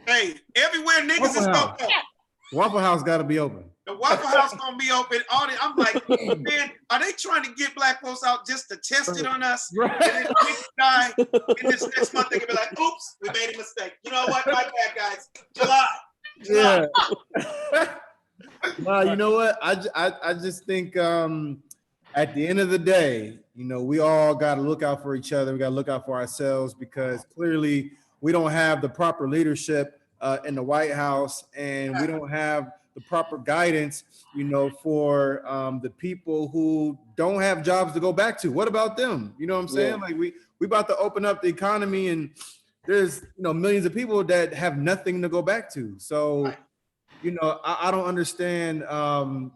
hey, everywhere niggas is gonna go. Waffle House got to be open. The Waffle House gonna be open. I'm like, man, are they trying to get black folks out just to test it on us? Right. And then we die in this next month, they can be like, oops, we made a mistake. You know what? My bad, guys. July. Yeah. Well, you know what? I just think at the end of the day, you know, we all got to look out for each other. We got to look out for ourselves, because clearly we don't have the proper leadership in the White House, and we don't have the proper guidance, you know, for the people who don't have jobs to go back to. What about them? You know what I'm saying? Yeah. Like we about to open up the economy, and there's, you know, millions of people that have nothing to go back to. So, you know, I don't understand, you know,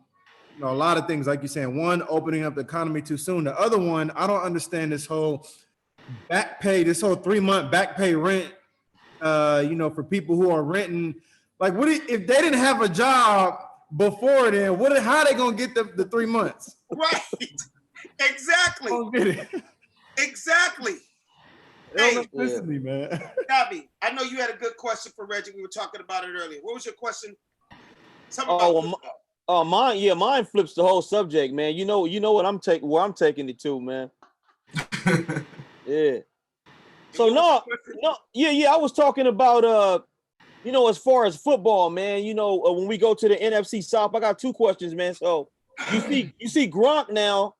a lot of things, like you're saying. One, opening up the economy too soon. The other one, I don't understand this whole back pay, this whole 3-month back pay rent, you know, for people who are renting. Like, what if they didn't have a job before then? How are they gonna get the 3 months? Right. Exactly. Don't get it. Exactly. Hey, listen to me, man. Gabby, I know you had a good question for Reggie. We were talking about it earlier. What was your question? Mine flips the whole subject, man. You know what where I'm taking it to, man. Yeah. So I was talking about you know, as far as football, man, you know, when we go to the NFC South, I got 2 questions, man. So you see Gronk now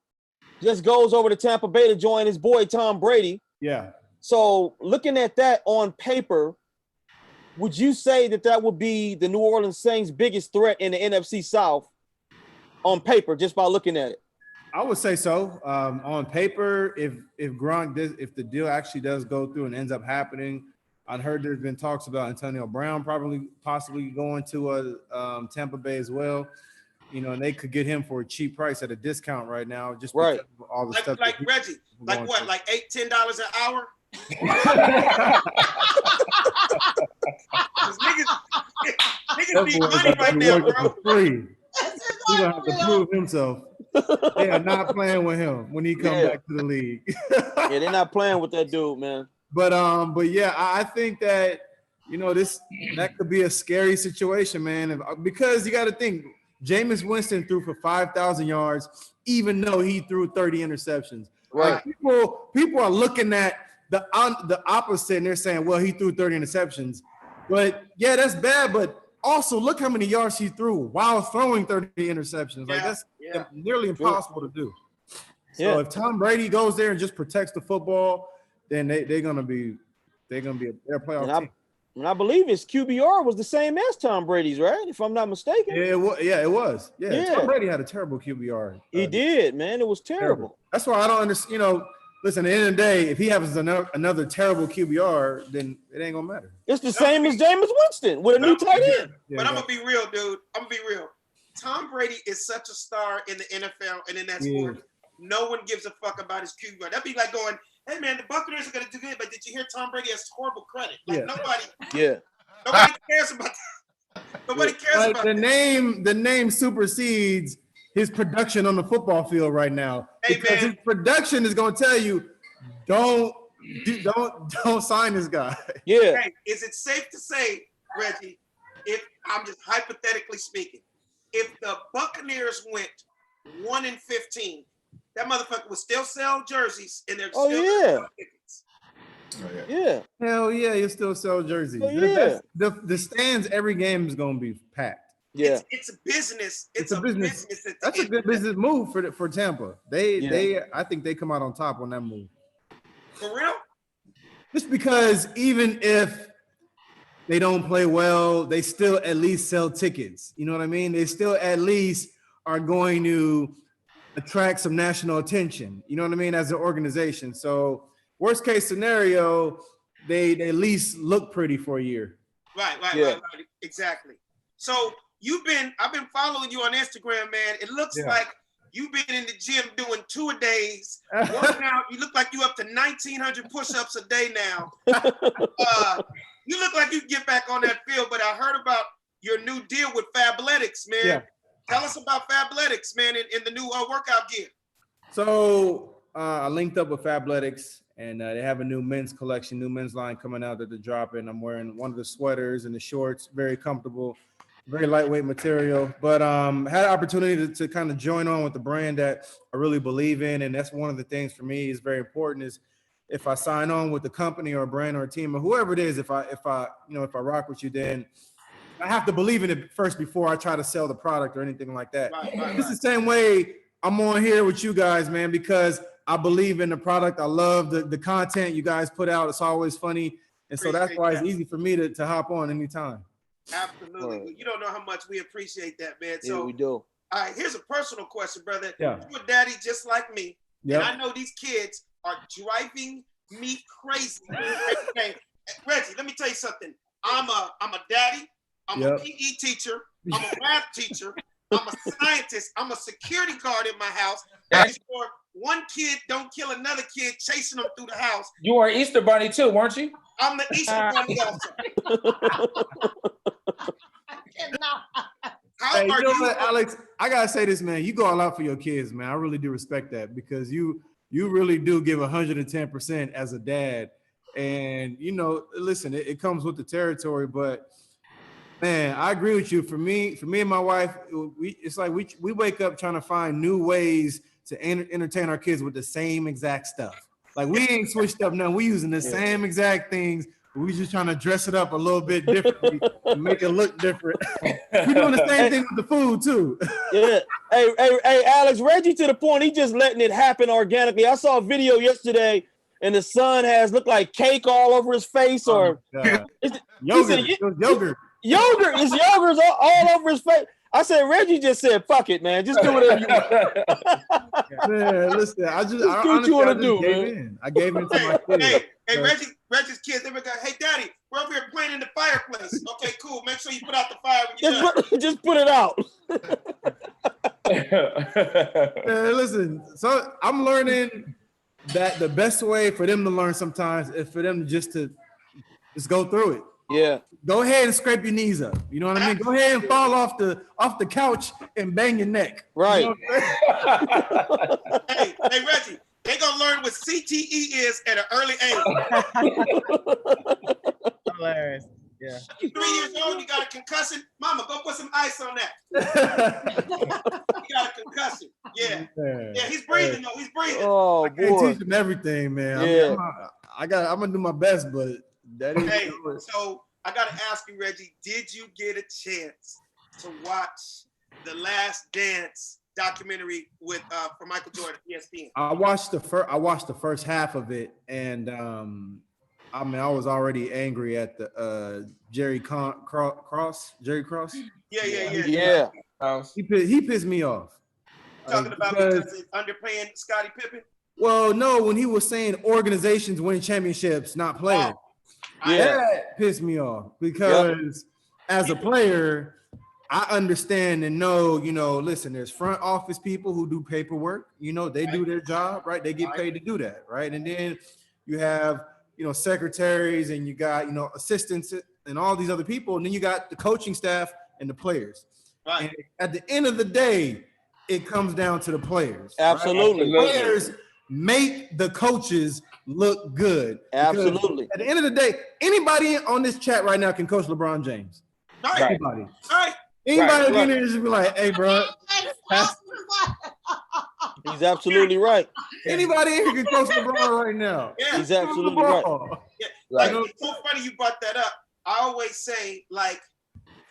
just goes over to Tampa Bay to join his boy Tom Brady. Yeah. So looking at that on paper, would you say that would be the New Orleans Saints' biggest threat in the NFC South on paper, just by looking at it? I would say so. On paper, if Gronk if the deal actually does go through and ends up happening, I heard there's been talks about Antonio Brown possibly going to Tampa Bay as well. You know, and they could get him for a cheap price at a discount right now, just because of all the stuff. Like Reggie, like what, like $8-10 an hour? niggas need money right now, bro. Free. He's gonna have to prove himself. They are not playing with him when he comes back to the league. Yeah, they're not playing with that dude, man. But yeah, I think that that could be a scary situation, man. Because you got to think, Jameis Winston threw for 5,000 yards, even though he threw 30 interceptions. Right. Like people are looking at the opposite, and they're saying, well, he threw 30 interceptions. But yeah, that's bad. But also, look how many yards he threw while throwing 30 interceptions. Like that's nearly impossible to do. So if Tom Brady goes there and just protects the football, then they're gonna be a playoff team. And I believe his QBR was the same as Tom Brady's, right? If I'm not mistaken. Yeah, it was. Yeah, Tom Brady had a terrible QBR. He did, man. It was terrible. That's why I don't understand. Listen, at the end of the day, if he has another terrible QBR, then it ain't gonna matter. It's the same as Jameis Winston with a new tight end. But I'm gonna be real, dude. I'm gonna be real. Tom Brady is such a star in the NFL and in that sport. No one gives a fuck about his QBR. That'd be like going, hey man, the Buccaneers are gonna do good, but did you hear Tom Brady has horrible credit? Like nobody cares about that. Nobody cares about the name. The name supersedes his production on the football field right now. Hey, because man. his production is gonna tell you, don't sign this guy. Yeah. Hey, is it safe to say, Reggie, if I'm just hypothetically speaking, if the Buccaneers went 1-15, that motherfucker would still sell jerseys and they're still sell tickets. Yeah. Hell yeah, you still sell jerseys. The stands every game is gonna be packed. Yeah, it's a business. It's a business. That's a good business move for Tampa. I think they come out on top on that move. For real? Just because even if they don't play well, they still at least sell tickets. You know what I mean? They still at least are going to attract some national attention. You know what I mean? As an organization. So worst case scenario, they at least look pretty for a year. Right. Exactly. So I've been following you on Instagram, man. It looks like you've been in the gym doing 2-a-days. Working out. You look like you up to 1,900 push-ups a day now. You look like you can get back on that field, but I heard about your new deal with Fabletics, man. Yeah. Tell us about Fabletics, man, in the new workout gear. So I linked up with Fabletics, and they have a new men's collection, new men's line coming out that they're dropping. I'm wearing one of the sweaters and the shorts, very comfortable, very lightweight material. But had an opportunity to kind of join on with the brand that I really believe in, and that's one of the things for me is very important is if I sign on with the company or a brand or a team or whoever it is, if I rock with you, then I have to believe in it first before I try to sell the product or anything like that. It's the same way I'm on here with you guys, man, because I believe in the product. I love the content you guys put out. It's always funny. And so that's why it's easy for me to hop on anytime. Absolutely. Well, you don't know how much we appreciate that, man. Yeah, so we do. All right, here's a personal question, brother. Yeah. You're a daddy just like me. Yep. And I know these kids are driving me crazy. Okay. Reggie, let me tell you something. I'm a daddy. I'm a PE teacher. I'm a math teacher. I'm a scientist. I'm a security guard in my house. Making sure one kid don't kill another kid chasing them through the house. You were Easter Bunny too, weren't you? I'm the Easter Bunny also. Hey, you know what, Alex? I gotta say this, man. You go all out for your kids, man. I really do respect that because you really do give 110% as a dad. And listen, it comes with the territory, but man, I agree with you. For me and my wife, it's like we wake up trying to find new ways to entertain our kids with the same exact stuff. Like we ain't switched up nothing. We using the same exact things. We just trying to dress it up a little bit differently to make it look different. We're doing the same thing with the food too. Yeah. Hey, Alex, Reggie to the point, he just letting it happen organically. I saw a video yesterday and the son has looked like cake all over his face or yogurt. Yogurt. It's yogurt all over his face. I said, Reggie just said, fuck it, man. Just do whatever you want. Man, listen, I do what you want to do, man. I gave in to my kids. Hey, Reggie's kids, they would go, hey, daddy, we're over here playing in the fireplace. Okay, cool. Make sure you put out the fire when you're done. Just put it out. Listen, so I'm learning that the best way for them to learn sometimes is for them just to go through it. Yeah. Go ahead and scrape your knees up. You know what I mean? Go ahead and fall off the couch and bang your neck. Right. You know hey, Reggie, they gonna learn what CTE is at an early age. Hilarious. Yeah. 3 years old, you got a concussion. Mama, go put some ice on that. You got a concussion. Yeah. Yeah, he's breathing though. He's breathing. Oh, I can't teach them everything, man. Yeah. I'm gonna do my best, but that is. Hey, so I gotta ask you, Reggie, did you get a chance to watch The Last Dance documentary with for Michael Jordan, ESPN? I watched the first half of it, and I mean, I was already angry at the Jerry Cross. Yeah. He pissed me off. Talking about because it's underpaying Scottie Pippen. Well, no, when he was saying organizations winning championships, not players. That pissed me off because as a player, I understand and know, listen, there's front office people who do paperwork, they do their job, right? They get paid to do that, right? And then you have, secretaries and you got, assistants and all these other people. And then you got the coaching staff and the players. Right. And at the end of the day, it comes down to the players. Absolutely. Right? The players make the coaches look good. Absolutely. At the end of the day, anybody on this chat right now can coach LeBron James. Right. Anybody. Right. Anybody in there just be like, hey, bro. He's absolutely right. Anybody in here can coach LeBron right now. Yeah. He's absolutely right. Yeah. Like, it's so funny you brought that up. I always say, like,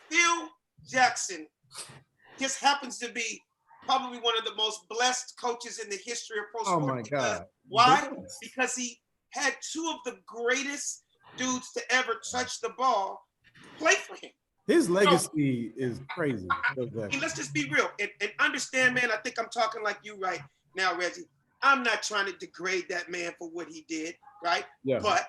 Phil Jackson just happens to be probably one of the most blessed coaches in the history of pro sport. Oh my God. Why? Because he had two of the greatest dudes to ever touch the ball play for him. His legacy is crazy. Let's just be real and understand, man. I think I'm talking like you right now, Reggie. I'm not trying to degrade that man for what he did, right? Yeah. But,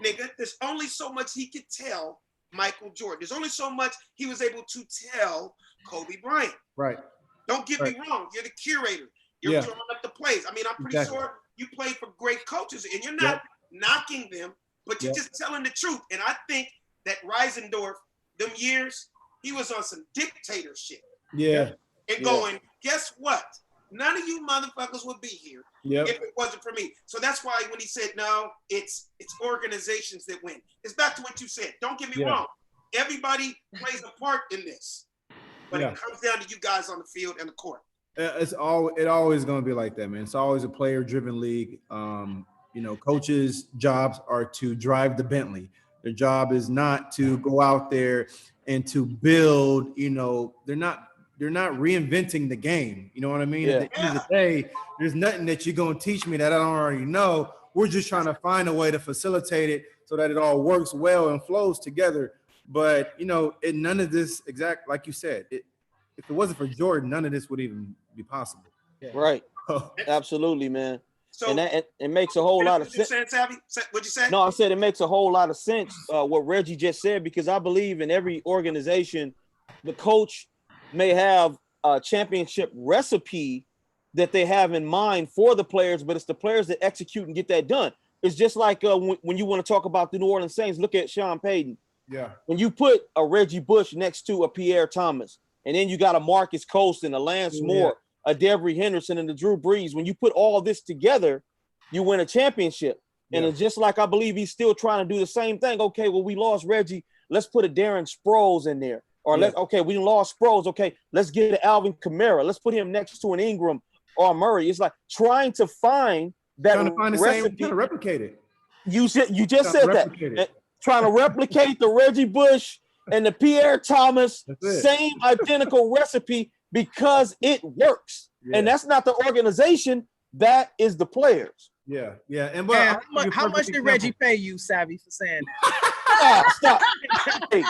nigga, there's only so much he could tell Michael Jordan. There's only so much he was able to tell Kobe Bryant. Right. Don't get me wrong. You're the curator. You're drawing up the plays. I mean, I'm pretty sure you played for great coaches, and you're not knocking them, but you're just telling the truth. And I think that Reisendorf, them years, he was on some dictator shit. Yeah. And going, guess what? None of you motherfuckers would be here if it wasn't for me. So that's why when he said, no, it's organizations that win. It's back to what you said. Don't get me wrong. Everybody plays a part in this. But it comes down to you guys on the field and the court. It always going to be like that, man. It's always a player-driven league. Coaches' jobs are to drive the Bentley. Their job is not to go out there and to build. They're not reinventing the game. You know what I mean? At the end of the day, there's nothing that you're going to teach me that I don't already know. We're just trying to find a way to facilitate it so that it all works well and flows together. But, none of this like you said, if it wasn't for Jordan, none of this would even be possible. Yeah. Right. Absolutely, man. So and it makes a whole lot of sense. What'd you say? No, I said it makes a whole lot of sense what Reggie just said, because I believe in every organization, the coach may have a championship recipe that they have in mind for the players, but it's the players that execute and get that done. It's just like when you want to talk about the New Orleans Saints, look at Sean Payton. Yeah. When you put a Reggie Bush next to a Pierre Thomas, and then you got a Marcus Colston, a Lance Moore, a Devery Henderson, and a Drew Brees, when you put all this together, you win a championship. And it's just like I believe he's still trying to do the same thing. Okay, well, we lost Reggie. Let's put a Darren Sproles in there. Or we lost Sproles. Okay, let's get an Alvin Kamara. Let's put him next to an Ingram or Murray. It's like trying to find that trying to find the recipe. same, trying to replicate it. You just said that. Trying to replicate the Reggie Bush and the Pierre Thomas same identical recipe because it works. And that's not the organization. That is the players. Yeah. And how much did Reggie pay you, Savvy, for saying that? Stop. Hey.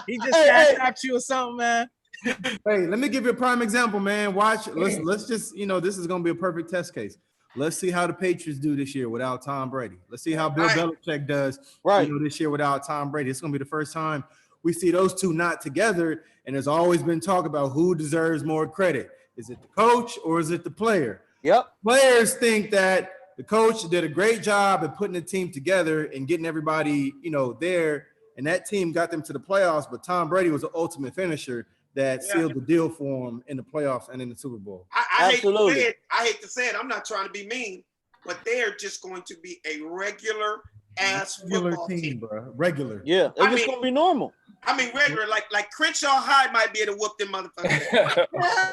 He just cashed you or something, man. Hey, let me give you a prime example, man. Watch. Let's just, this is going to be a perfect test case. Let's see how the Patriots do this year without Tom Brady. Let's see how Bill Belichick does this year without Tom Brady. It's going to be the first time we see those two not together. And there's always been talk about who deserves more credit. Is it the coach or is it the player? Yep. Players think that the coach did a great job at putting the team together and getting everybody, there. And that team got them to the playoffs. But Tom Brady was the ultimate finisher that sealed the deal for him in the playoffs and in the Super Bowl. I hate to say it. I'm not trying to be mean, but they're just going to be a regular football team, bro. Regular. Yeah, they're just going to be normal. I mean, regular. Like Crenshaw High might be able to whoop them motherfuckers.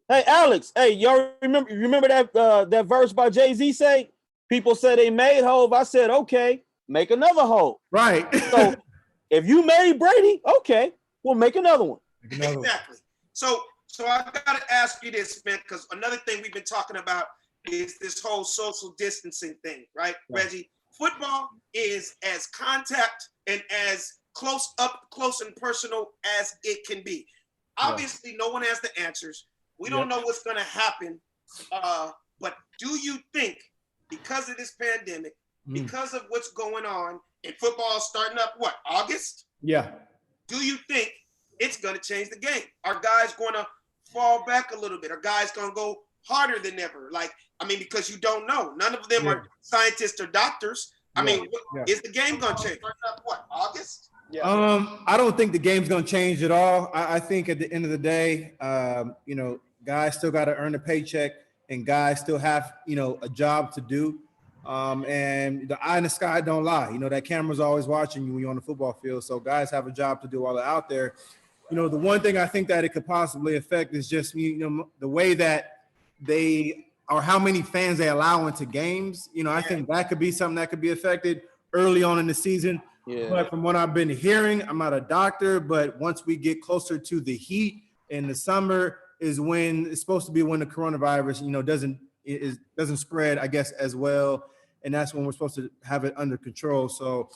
Hey, Alex. Hey, y'all remember that verse by Jay-Z say? People said they made Hove. I said, okay, make another Hove. Right. So if you made Brady, okay, we'll make another one. Exactly. So I gotta ask you this, man, because another thing we've been talking about is this whole social distancing thing, right, Reggie? Football is as contact and as close and personal as it can be. Obviously, no one has the answers. We don't know what's gonna happen. But do you think, because of this pandemic, because of what's going on, and football starting up, August? Yeah. Do you think it's going to change the game? Are guys going to fall back a little bit? Are guys going to go harder than ever? Because you don't know. None of them are scientists or doctors. Is the game going to change? August? Yeah. I don't think the game's going to change at all. I think at the end of the day, guys still got to earn a paycheck and guys still have, a job to do. And the eye in the sky don't lie. That camera's always watching you when you're on the football field. So guys have a job to do while they're out there. The one thing I think that it could possibly affect is just, the way that they or how many fans they allow into games. I think that could be something that could be affected early on in the season. Yeah. But from what I've been hearing, I'm not a doctor, but once we get closer to the heat in the summer is when it's supposed to be when the coronavirus, doesn't spread, I guess, as well. And that's when we're supposed to have it under control. So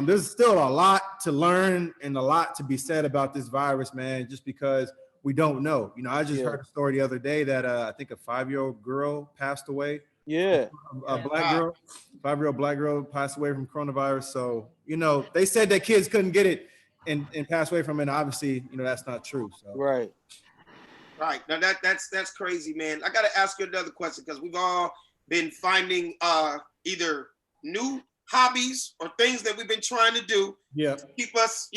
there's still a lot to learn and a lot to be said about this virus, man, just because we don't know. I just heard a story the other day that I think a 5-year-old girl passed away. Yeah. A black girl, 5-year-old black girl passed away from coronavirus. So, they said that kids couldn't get it and pass away from it. And obviously, that's not true. So. Right. Right. Now that's crazy, man. I got to ask you another question because we've all been finding either new hobbies or things that we've been trying to do to keep us,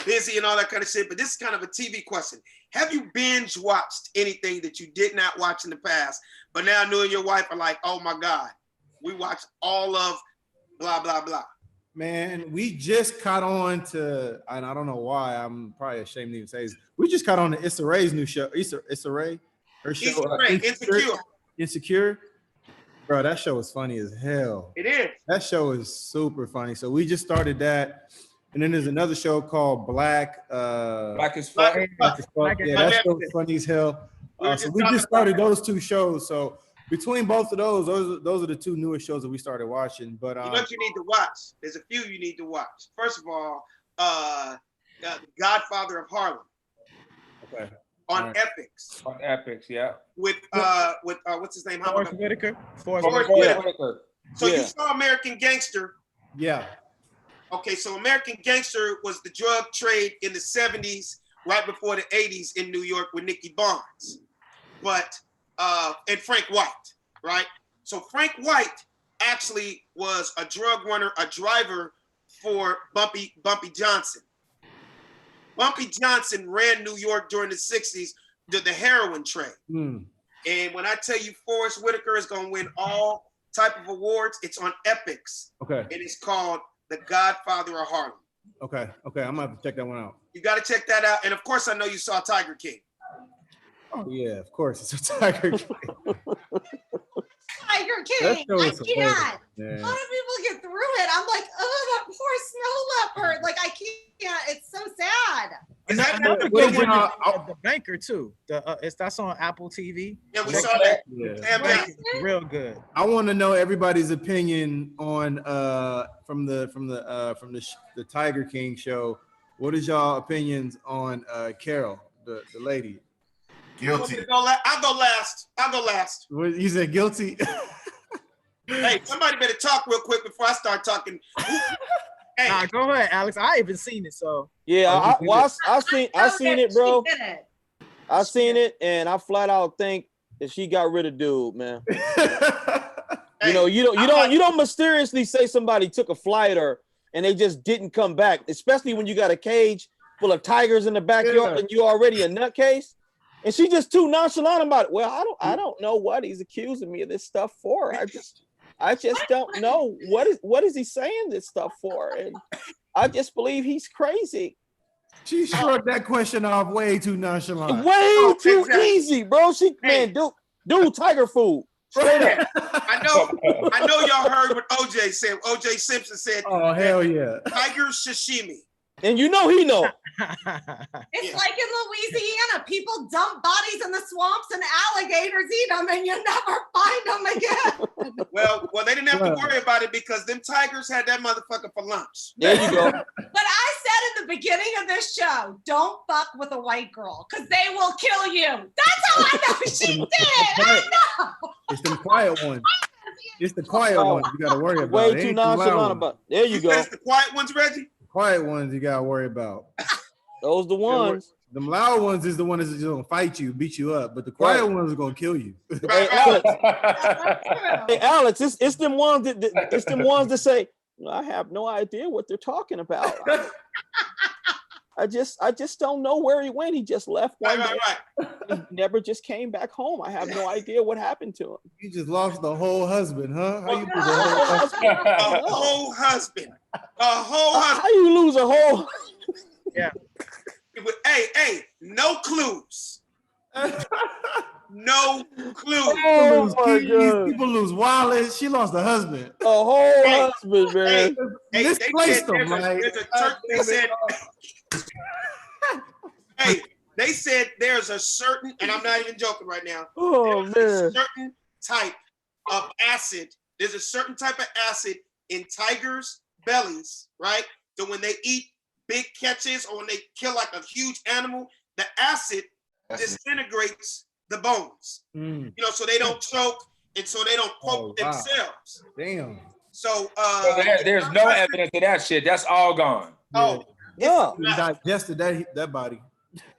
busy and all that kind of shit. But this is kind of a TV question. Have you binge watched anything that you did not watch in the past, but now you and your wife are like, oh my God, we watched all of blah, blah, blah? Man, we just caught on to, and I don't know why, I'm probably ashamed to even say this. We just caught on to Issa Rae's new show. Issa Rae, her show. Issa Rae, Insecure. Bro, that show is funny as hell. It is. That show is super funny. So we just started that. And then there's another show called Black as Fuck. Yeah, that show is funny as hell. So we just started those two shows. So between both of those are the two newest shows that we started watching. But you know what you need to watch? There's a few you need to watch. First of all, Godfather of Harlem. Okay. On Epix. On Epix, yeah. With what's his name? Forrest Whitaker. Forrest Whitaker. So you saw American Gangster. Yeah. Okay, so American Gangster was the drug trade in the 70s, right before the 80s in New York with Nicky Barnes. And Frank White, right? So Frank White actually was a drug runner, a driver for Bumpy Johnson. Bumpy Johnson ran New York during the 60s, the heroin trade. And when I tell you Forrest Whitaker is going to win all type of awards, it's on Epix. Okay. And it's called The Godfather of Harlem. Okay, I'm going to have to check that one out. You got to check that out. And of course, I know you saw Tiger King. Oh, yeah, of course. It's a Tiger King. Tiger King. I can't. Yeah. How do people get through it? I'm like, oh, that poor snow leopard. Like, I can't. It's so sad. Is that the Banker too? That's on Apple TV. Yeah, we saw that. Yeah. Real good. I want to know everybody's opinion on from the Tiger King show. What is y'all opinions on Carol, the lady? Guilty. I'll go last. You said guilty. Hey, somebody better talk real quick before I start talking. Hey, Nah, go ahead, Alex. I ain't even seen it, so Yeah, I seen it, bro. She did it. I seen it, and I flat out think that she got rid of dude, man. You know, you don't mysteriously say somebody took a flight and they just didn't come back, especially when you got a cage full of tigers in the backyard and you already a nutcase. And she just too nonchalant about it. Well, I don't know what he's accusing me of this stuff for. I just don't know what is he saying this stuff for, and I just believe he's crazy. She shrugged that question off way too nonchalant. Way too easy, bro. Man, dude, tiger food. Straight up. I know y'all heard what OJ said. OJ Simpson said, "Oh hell yeah, tiger sashimi." And you know he know. It's like in Louisiana, people dump bodies in the swamps and alligators eat them, and you never find them again. Well, they didn't have to worry about it because them tigers had that motherfucker for lunch. There you go. But I said in the beginning of this show, don't fuck with a white girl because they will kill you. That's how I know she did. I know. It's the quiet one. It's the quiet ones you got to worry about. Way too nonchalant about. There you go. It's the quiet ones, Reggie. Quiet ones you gotta worry about. Those the ones. The loud ones is the one that's just gonna fight you, beat you up, but the quiet ones are gonna kill you. Hey, Alex, it's them ones that say, I have no idea what they're talking about. I just don't know where he went. He just left one day. He never just came back home. I have no idea what happened to him. You just lost the whole husband, huh? How you lose a whole husband? A whole husband. How you lose a whole? Yeah. Hey, no clues. No clues. Oh my God. People lose wallets. She lost a husband. A whole husband, man. Misplaced them, right? They said there's a certain, and I'm not even joking right now. Oh man. A certain type of acid. There's a certain type of acid in tigers' bellies, right? So when they eat big catches or when they kill like a huge animal, the acid disintegrates the bones. You know, so they don't choke and so they don't poke themselves. Damn. So there's no evidence of that shit. That's all gone. Oh, yeah. You digested that body.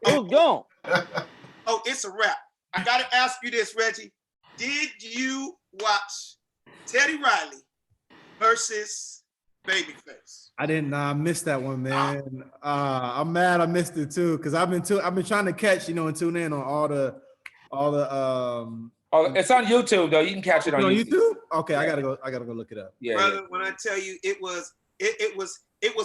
It was gone. Oh, it's a wrap. I gotta ask you this, Reggie. Did you watch Teddy Riley versus Babyface? I didn't. I missed that one, man. I'm mad I missed it too, because I've been trying to catch, and tune in on all the. It's on YouTube though. You can catch it on YouTube. Okay, yeah. I gotta go look it up. Yeah, brother, when I tell you it was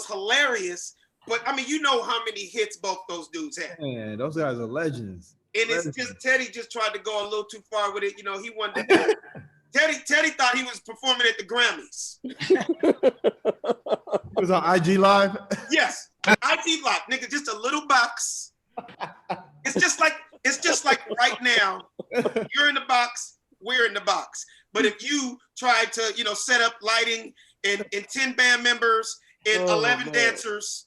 hilarious. But I mean, you know how many hits both those dudes had. Man, those guys are legends. And it's just Teddy just tried to go a little too far with it. He wanted to. Teddy thought he was performing at the Grammys. It was on IG Live. Yes, IG Live, nigga. Just a little box. It's just like right now. You're in the box. We're in the box. But if you tried to, set up lighting and 10 band members and 11 dancers,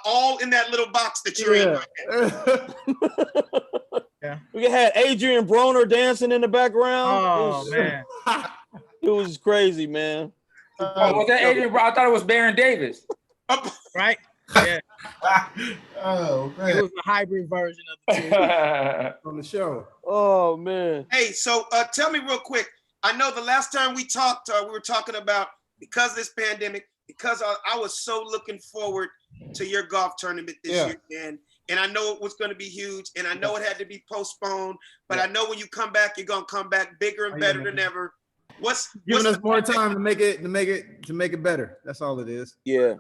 all in that little box that you're in right now. Yeah. We had Adrian Broner dancing in the background. Oh man. It was crazy, man. Was that Adrian? I thought it was Baron Davis. Right? Yeah. Oh man. It was a hybrid version of the two. On the show. Oh man. Hey, so tell me real quick. I know the last time we talked, we were talking about because of this pandemic, because I was so looking forward to your golf tournament this year, man. And I know it was going to be huge, and I know it had to be postponed, but I know when you come back, you're going to come back bigger and better than ever. What's giving us more time to make it better. That's all it is. Yeah.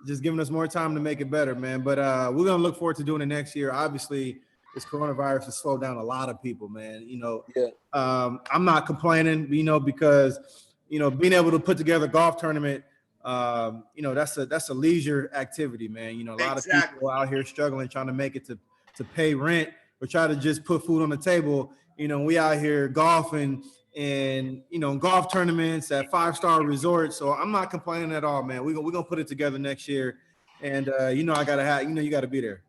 Just giving us more time to make it better, man. But we're going to look forward to doing it next year. Obviously, this coronavirus has slowed down a lot of people, man. I'm not complaining, because, being able to put together a golf tournament, that's a leisure activity, man. A lot of people out here struggling, trying to make it to pay rent or try to just put food on the table. We out here golfing and, golf tournaments at 5-star resorts. So I'm not complaining at all, man. We're going to put it together next year. And, you got to be there.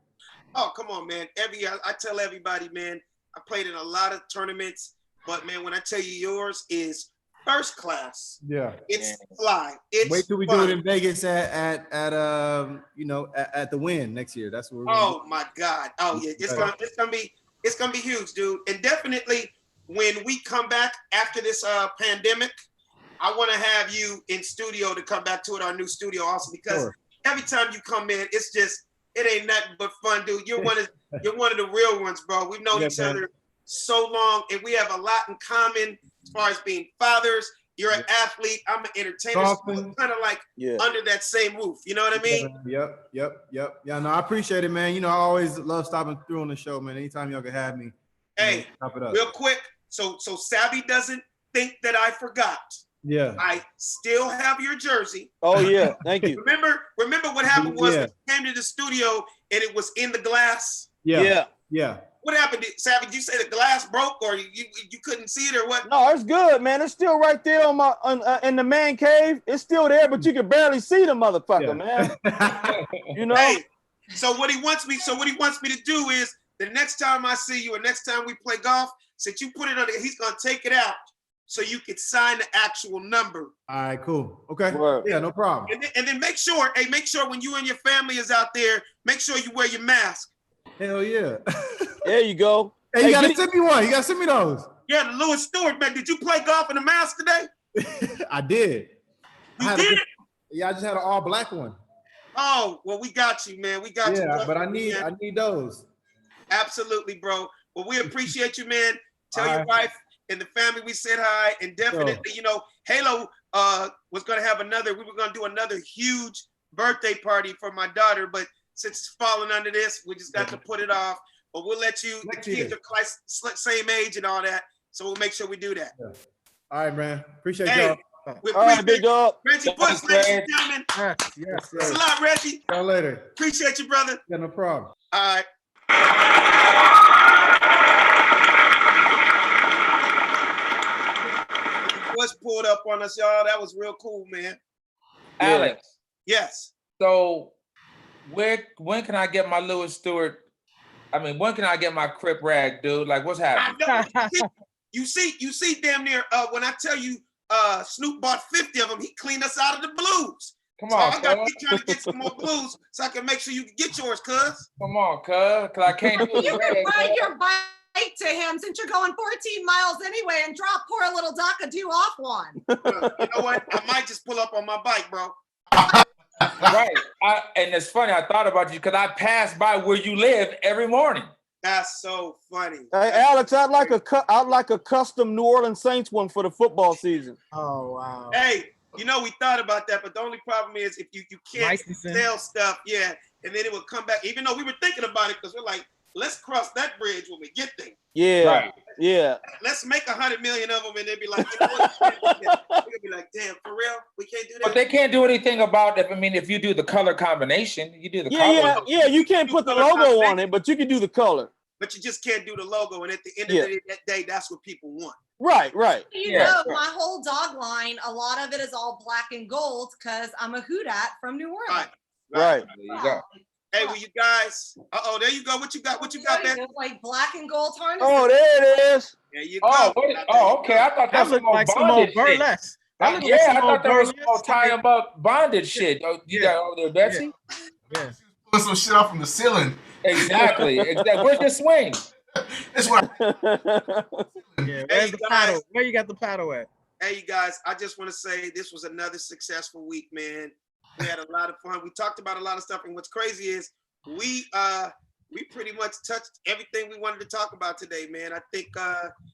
Oh, come on, man. I tell everybody, man, I played in a lot of tournaments, but man, when I tell you yours is first class, Yeah. it's fly. It's Wait till we fun. do it in Vegas at the Win next year. That's what we're Oh my God. Oh yeah, it's gonna be huge, dude. And definitely when we come back after this pandemic, I want to have you in studio to come back to it, our new studio also, because every time you come in, it ain't nothing but fun, dude. You're one of the real ones, bro. We've known each other so long, and we have a lot in common as far as being fathers. You're an athlete. I'm an entertainer. So kind of like under that same roof. You know what I mean? Yep. Yeah, no, I appreciate it, man. You know, I always love stopping through on the show, man. Anytime y'all can have me. Hey, chop it up. real quick. So Savvy doesn't think that I forgot. Yeah. I still have your jersey. Oh yeah, thank you. Remember what happened was when you came to the studio and it was in the glass? Yeah. What happened, Savvy? Did you say the glass broke or you couldn't see it or what? No, it's good, man. It's still right there in the man cave. It's still there, but you can barely see the motherfucker, man. You know. Hey, so what he wants me to do is the next time I see you or next time we play golf, since you put it on, he's gonna take it out so you can sign the actual number. All right, cool. Okay. Right. Yeah, no problem. And then make sure when you and your family is out there, make sure you wear your mask. Hell yeah. There you go. Hey, you gotta send me one. You gotta send me those. Yeah, the Lewis Stewart, man. Did you play golf in a mask today? I did. You did? I just had an all black one. Oh, well, we got you, man. We got you. Yeah, but I need those. Absolutely, bro. Well, we appreciate you, man. Tell your wife and the family we said hi, and definitely, you know, Halo was gonna have we were gonna do another huge birthday party for my daughter, but since it's falling under this, we just got to put it off. But we'll let you. The kids are same age and all that, so we'll make sure we do that. Yeah. All right, man. Appreciate y'all. We all right, big dog. Reggie Bush, ladies and gentlemen. Yes. Thanks a lot, Reggie. See y'all later. Appreciate you, brother. Yeah, no problem. All right. Bush pulled up on us, y'all. That was real cool, man. Alex. Yes. So when can I get my Lewis Stewart? I mean, when can I get my Crip rag, dude? Like, what's happening? You see, damn near. When I tell you, Snoop bought 50 of them. He cleaned us out of the blues. Come on, I got to trying to get some more blues so I can make sure you can get yours, cuz. Come on, cuz, because I can't do it. You can ride your bike to him since you're going 14 miles anyway and drop poor little Doc a do off one. You know what? I might just pull up on my bike, bro. Right. And it's funny, I thought about you because I pass by where you live every morning. That's so funny. Hey, Alex, I'd like a custom New Orleans Saints one for the football season. Oh wow. Hey, you know we thought about that, but the only problem is if you can't sell stuff, and then it would come back. Even though we were thinking about it, because we're like, let's cross that bridge when we get there. Yeah, right. Yeah. Let's make 100 million of them, and they'd be like, you know what? They'd be like, damn, for real, we can't do that. But they can't do anything about it. I mean, if you do the color combination, you do the color. Yeah. You can't put the logo on it, but you can do the color. But you just can't do the logo, and at the end of the day, that's what people want. Right. You know, my whole dog line, a lot of it is all black and gold because I'm a Houdat from New Orleans. Right. There you go. Hey, well, you guys. There you go. What you got, man? Like black and gold harnesses. Oh, there it is. There you go. Okay. I thought that was like some old burlesque. I thought that was some tie them up bondage shit. Oh, you got over there, Betsy? Yeah. Put some shit off from the ceiling. Exactly. Where's the swing? This one. Where's the paddle? Where you got the paddle at? Hey, you guys, I just want to say this was another successful week, man. We had a lot of fun. We talked about a lot of stuff, and what's crazy is we pretty much touched everything we wanted to talk about today, man. I think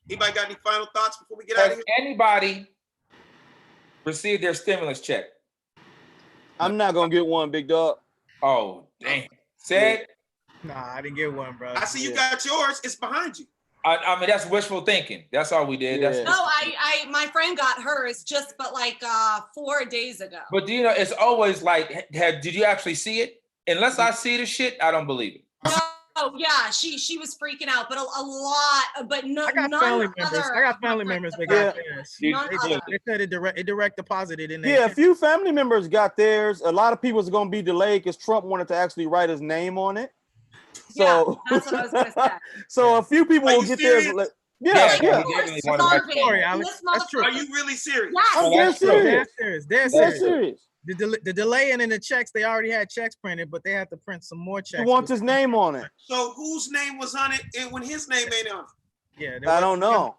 anybody got any final thoughts before we get out of here? Anybody received their stimulus check? I'm not gonna get one, big dog. Oh, damn. Said? Nah, I didn't get one, bro. I see you got yours. It's behind you. I mean, that's wishful thinking. That's all we did. Yeah. No, my friend got hers but like 4 days ago. But do you know, it's always like, did you actually see it? Unless I see the shit, I don't believe it. No, yeah, she was freaking out, but a lot, but no, I got family members that got theirs. They said it direct deposited in there. Yeah, a few family members got theirs. A lot of people's gonna be delayed because Trump wanted to actually write his name on it. So that's what I was gonna say. So a few people Are will you get there. serious? Yeah. he definitely one of my Story, Alex. This That's true. Are you really serious? Yes. Oh, that's they're true. serious. They're They're serious. serious. The delay in the checks, they already had checks printed, but they had to print some more checks. He wants his name on it. So whose name was on it when his name ain't on it? Yeah, I don't know.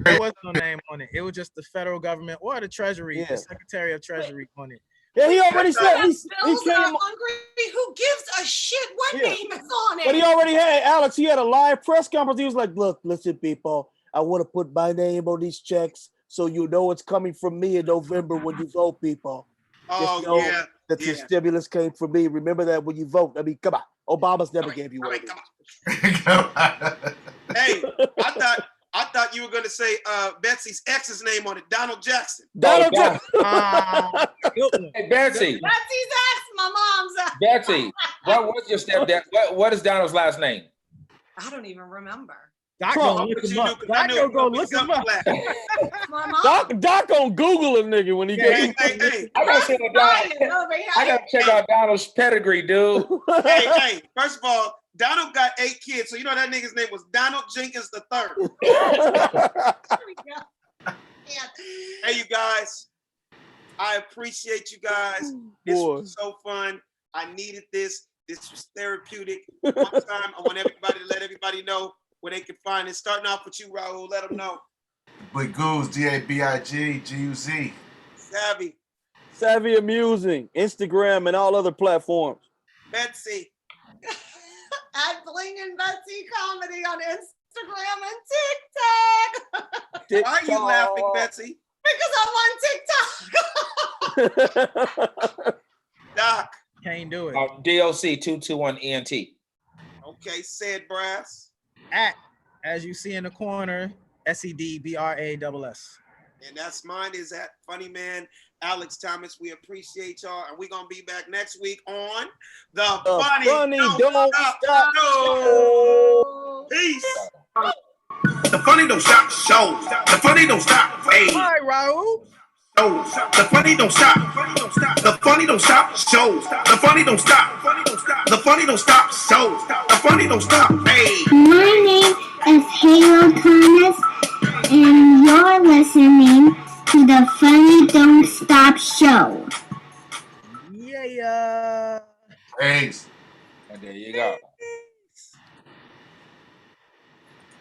There was no name on it. It was just the federal government or the Treasury, Yeah. the Secretary of Treasury on it. Yeah, he already said he Bills are came. hungry. Who gives a shit what Yeah. name is on it? But he already had Alex. He had a live press conference. He was like, "Look, listen, people. I want to put my name on these checks, so you know it's coming from me in November when you vote, people. Oh Just know yeah, that the stimulus came from me. Remember that when you vote. I mean, come on. Obama's never gave you one. Come on. Hey, I thought you were gonna say Betsy's ex's name on it, Donald Jackson. Donald Jackson. Hey, Betsy. Betsy's ex, my mom's ex. Betsy, what was your stepdad? What is Donald's last name? I don't even remember. Doc Trump. gonna look But him you up. knew- 'cause I Doc knew gonna go it was look him up. My mom. Doc on Google a nigga when he Hey, gets. hey, I gotta check I gotta check out Donald's pedigree, dude. hey. First of all, Donald got 8 kids, so you know that nigga's name was Donald Jenkins III. Hey, you guys, I appreciate you guys. This was so fun. I needed this. This was therapeutic. One time, I want everybody to let everybody know where they can find it. Starting off with you, Raul. Let them know. Big Goose, DABIG, GUZ. Savvy, Amusing, Instagram and all other platforms. Betsy, At Bling and Betsy Comedy on Instagram and TikTok. why are you laughing, Betsy? Because I'm on TikTok. Doc. Can't do it. DOC 221 ENT. Okay, said brass. At, as you see in the corner, SEDBRASS. And that's mine is at Funny Man Alex Thomas. We appreciate y'all. And we're going to be back next week on the Funny Don't Stop Show. Peace. The Funny Don't Stop Show. The Funny Don't Stop. Hey. Hi, Raul. The Funny Don't Stop. The Funny Don't Stop Show. The Funny Don't Stop. The Funny Don't Stop Show. The Funny Don't Stop. Hey. My name is Halo Thomas, and you're listening to the Funny Don't Stop Show. Yeah. Thanks. And there you go.